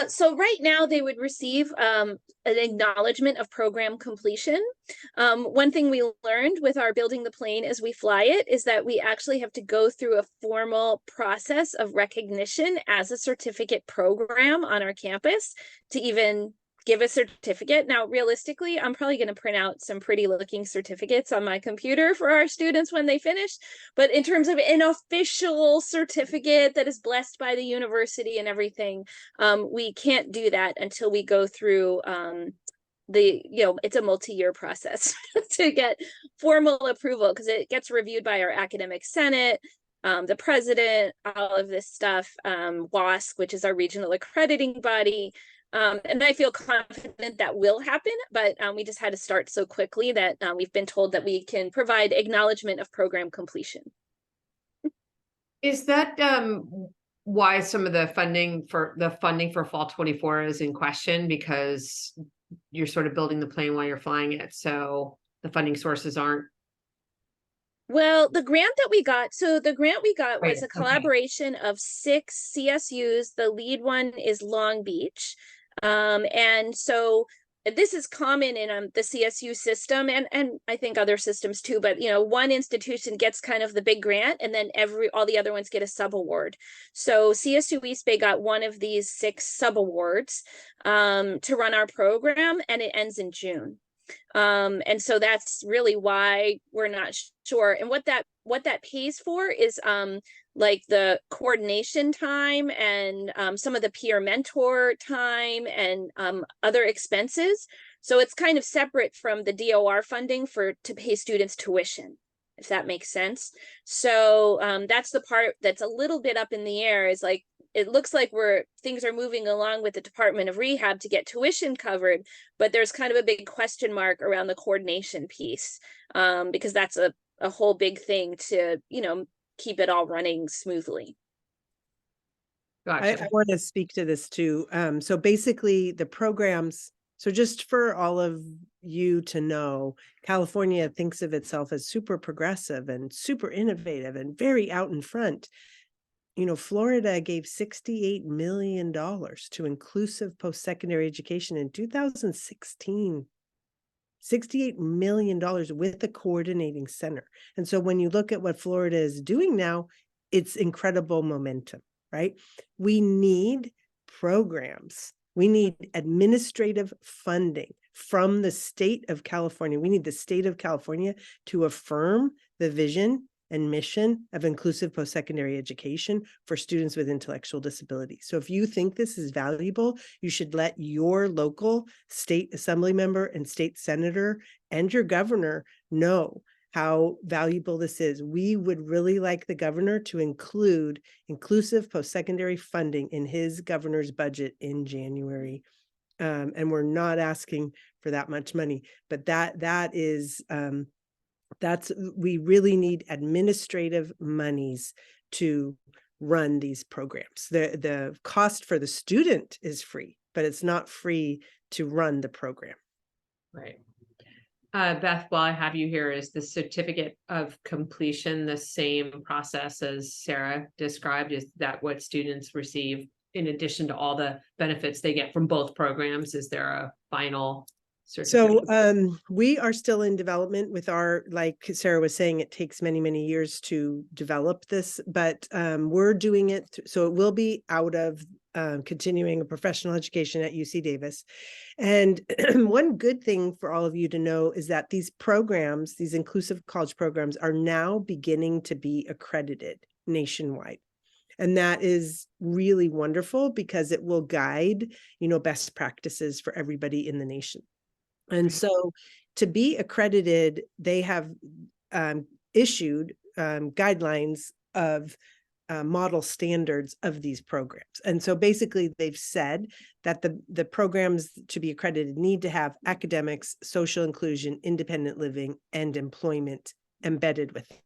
So right now they would receive an acknowledgement of program completion. One thing we learned with our building the plane as we fly it is that we actually have to go through a formal process of recognition as a certificate program on our campus to even give a certificate. Now, realistically, I'm probably going to print out some pretty looking certificates on my computer for our students when they finish. But in terms of an official certificate that is blessed by the university and everything, we can't do that until we go through it's a multi-year process to get formal approval, because it gets reviewed by our academic senate, the president, all of this stuff, WASC, which is our regional accrediting body. And I feel confident that will happen, but we just had to start so quickly that we've been told that we can provide acknowledgement of program completion. Is that why some of the funding for fall 24 is in question? Because you're sort of building the plane while you're flying it, so the funding sources aren't. Well, the grant we got Right, was a collaboration of 6 CSUs. The lead one is Long Beach. And so this is common in the CSU system and I think other systems too, but one institution gets kind of the big grant and then all the other ones get a subaward. So CSU East Bay got one of these 6 subawards to run our program, and it ends in June. And so that's really why we're not sure. And what that pays for is like the coordination time and some of the peer mentor time and other expenses. So it's kind of separate from the DOR funding to pay students tuition, if that makes sense. So that's the part that's a little bit up in the air, is like, it looks like things are moving along with the Department of Rehab to get tuition covered, but there's kind of a big question mark around the coordination piece, because that's a whole big thing to, keep it all running smoothly. Gotcha. I want to speak to this too. So basically the programs, so just for all of you to know, California thinks of itself as super progressive and super innovative and very out in front. Florida gave $68 million to inclusive post-secondary education in 2016. $68 million with the coordinating center. And so when you look at what Florida is doing now, it's incredible momentum, right? We need programs. We need administrative funding from the state of California. We need the state of California to affirm the vision and mission of inclusive post-secondary education for students with intellectual disabilities. So if you think this is valuable, you should let your local state assembly member and state senator and your governor know how valuable this is. We would really like the governor to include inclusive post-secondary funding in his governor's budget in January. And we're not asking for that much money, but we really need administrative monies to run these programs. The cost for the student is free, but it's not free to run the program. Right. Beth, while I have you here, is the certificate of completion the same process as Sarah described? Is that what students receive in addition to all the benefits they get from both programs? Is there a final So certificate? we are still in development with our, like Sarah was saying, it takes many, many years to develop this, but we're doing it. So it will be out of continuing a professional education at UC Davis. And one good thing for all of you to know is that these programs, these inclusive college programs, are now beginning to be accredited nationwide. And that is really wonderful because it will guide, best practices for everybody in the nation. And so to be accredited, they have issued guidelines of model standards of these programs. And so basically they've said that the programs to be accredited need to have academics, social inclusion, independent living, and employment embedded within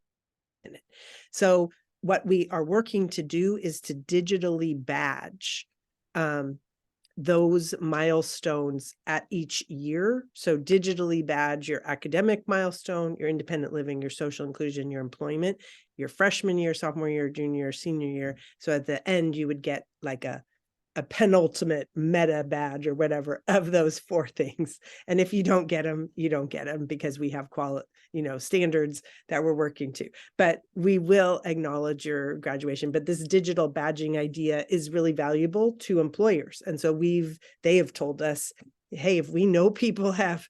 it. So what we are working to do is to digitally badge those milestones at each year. So digitally badge your academic milestone, your independent living, your social inclusion, your employment, your freshman year, sophomore year, junior year, senior year. So at the end, you would get like a penultimate meta badge or whatever of those 4 things. And if you don't get them, you don't get them, because we have standards that we're working to. But we will acknowledge your graduation. But this digital badging idea is really valuable to employers. And so they have told us, hey, if we know people have,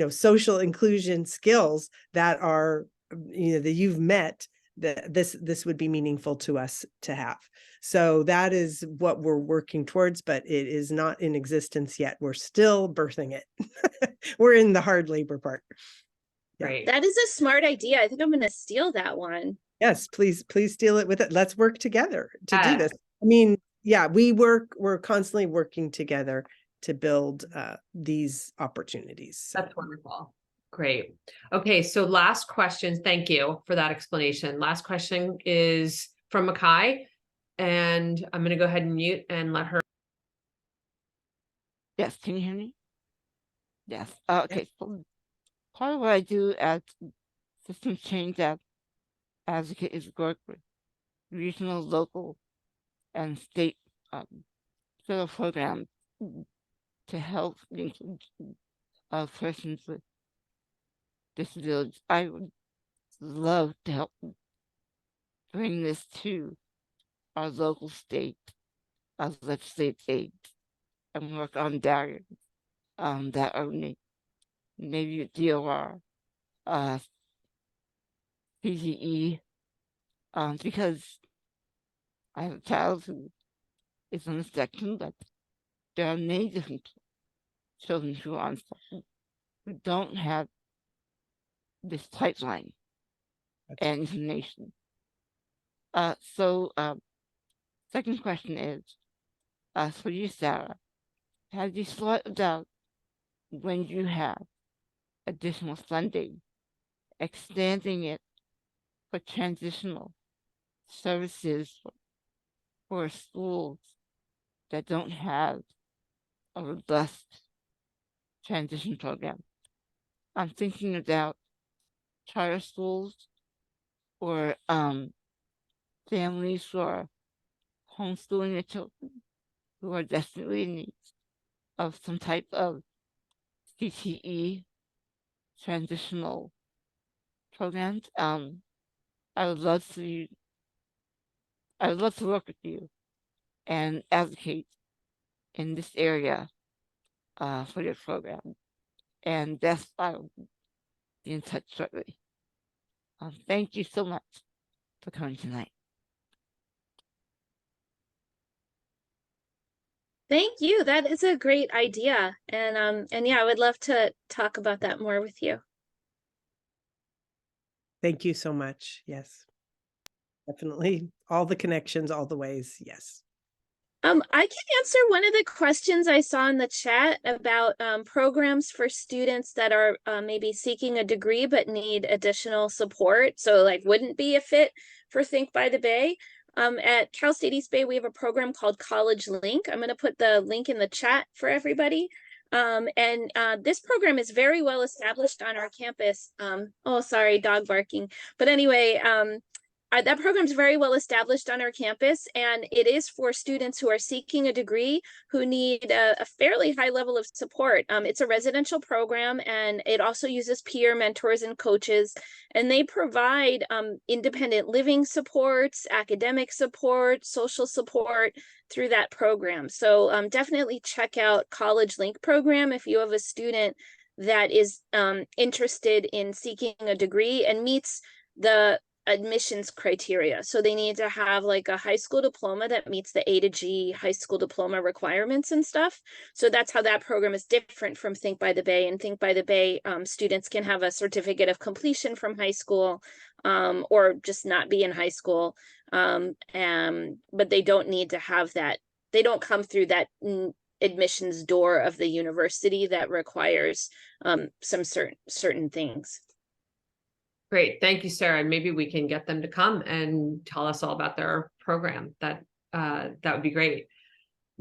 social inclusion skills that are, that you've met, that this would be meaningful to us to have. So that is what we're working towards, but it is not in existence yet. We're still birthing it. We're in the hard labor part. Yeah. Great. That is a smart idea. I think I'm going to steal that one. Yes, please steal it with it. Let's work together to do Yeah. this. I mean, yeah, we're constantly working together to build these opportunities. So. That's wonderful. Great. Okay, so last question. Thank you for that explanation. Last question is from Makai, and I'm going to go ahead and mute and let her. Yes, can you hear me? Yes. Okay. So part of what I do as system change advocate is work with regional, local, and state federal programs to help the inclusion of persons with disabilities. I would love to help bring this to our local state, our legislative aides, and work on barriers that are maybe DOR, PGE, because I have a child who is on the spectrum, but there are many different children who are on spectrum who don't have this pipeline and information. So second question is, for you, Sarah, have you thought about when you have additional funding, expanding it for transitional services for schools that don't have a robust transition program? I'm thinking about charter schools or families who are homeschooling their children who are desperately in need of some type of CTE transitional programs. I would love to work with you and advocate in this area for your program. And that's why I'll be in touch shortly. Thank you so much for coming tonight. Thank you. That is a great idea. And yeah, I would love to talk about that more with you. Thank you so much. Yes, definitely. All the connections, all the ways. Yes. I can answer one of the questions I saw in the chat about programs for students that are maybe seeking a degree but need additional support. So like wouldn't be a fit for Think by the Bay. At Cal State East Bay, we have a program called College Link. I'm going to put the link in the chat for everybody. This program is very well established on our campus. Oh, sorry, dog barking. But anyway, that program is very well established on our campus, and it is for students who are seeking a degree who need a fairly high level of support. It's a residential program, and it also uses peer mentors and coaches, and they provide independent living supports, academic support, social support through that program. So definitely check out College Link program if you have a student that is interested in seeking a degree and meets the admissions criteria. So they need to have like a high school diploma that meets the A to G high school diploma requirements and stuff. So that's how that program is different from Think by the Bay. And Think by the Bay, students can have a certificate of completion from high school, or just not be in high school. But they don't need to have that. They don't come through that admissions door of the university that requires some certain things. Great. Thank you, Sarah. Maybe we can get them to come and tell us all about their program. That would be great.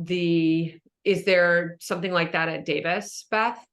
Is there something like that at Davis, Beth?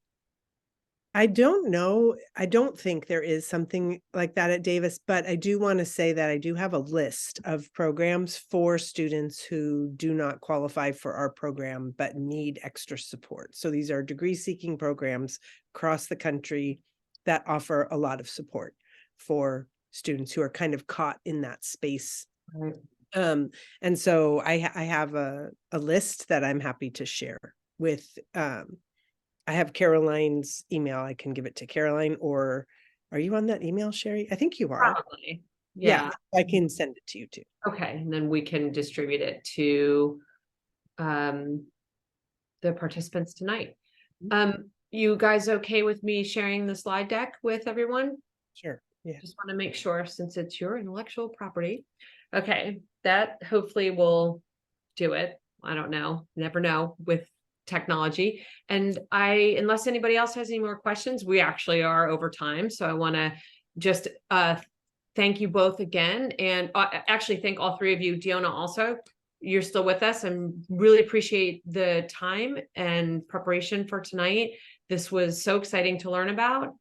I don't know. I don't think there is something like that at Davis, but I do want to say that I do have a list of programs for students who do not qualify for our program, but need extra support. So these are degree seeking programs across the country that offer a lot of support for students who are kind of caught in that space. Right. And so I have a list that I'm happy to share with, I have Caroline's email. I can give it to Caroline, or are you on that email, Sherry? I think you are. Probably. Yeah, I can send it to you too. Okay, and then we can distribute it to the participants tonight. You guys okay with me sharing the slide deck with everyone? Sure. Yeah. Just want to make sure, since it's your intellectual property. Okay, that hopefully will do it. I don't know, never know with technology. And unless anybody else has any more questions, we actually are over time. So I want to just thank you both again. And actually thank all three of you. Deonna also, you're still with us, and really appreciate the time and preparation for tonight. This was so exciting to learn about.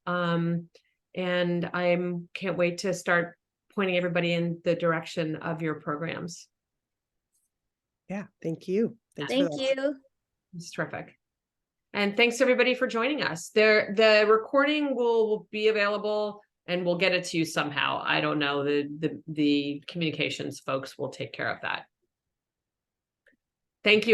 And I can't wait to start pointing everybody in the direction of your programs. Yeah, thank you. Thanks Thank for that. you. It's terrific. And thanks everybody for joining us. The recording will be available, and we'll get it to you somehow. I don't know. The communications folks will take care of that. Thank you.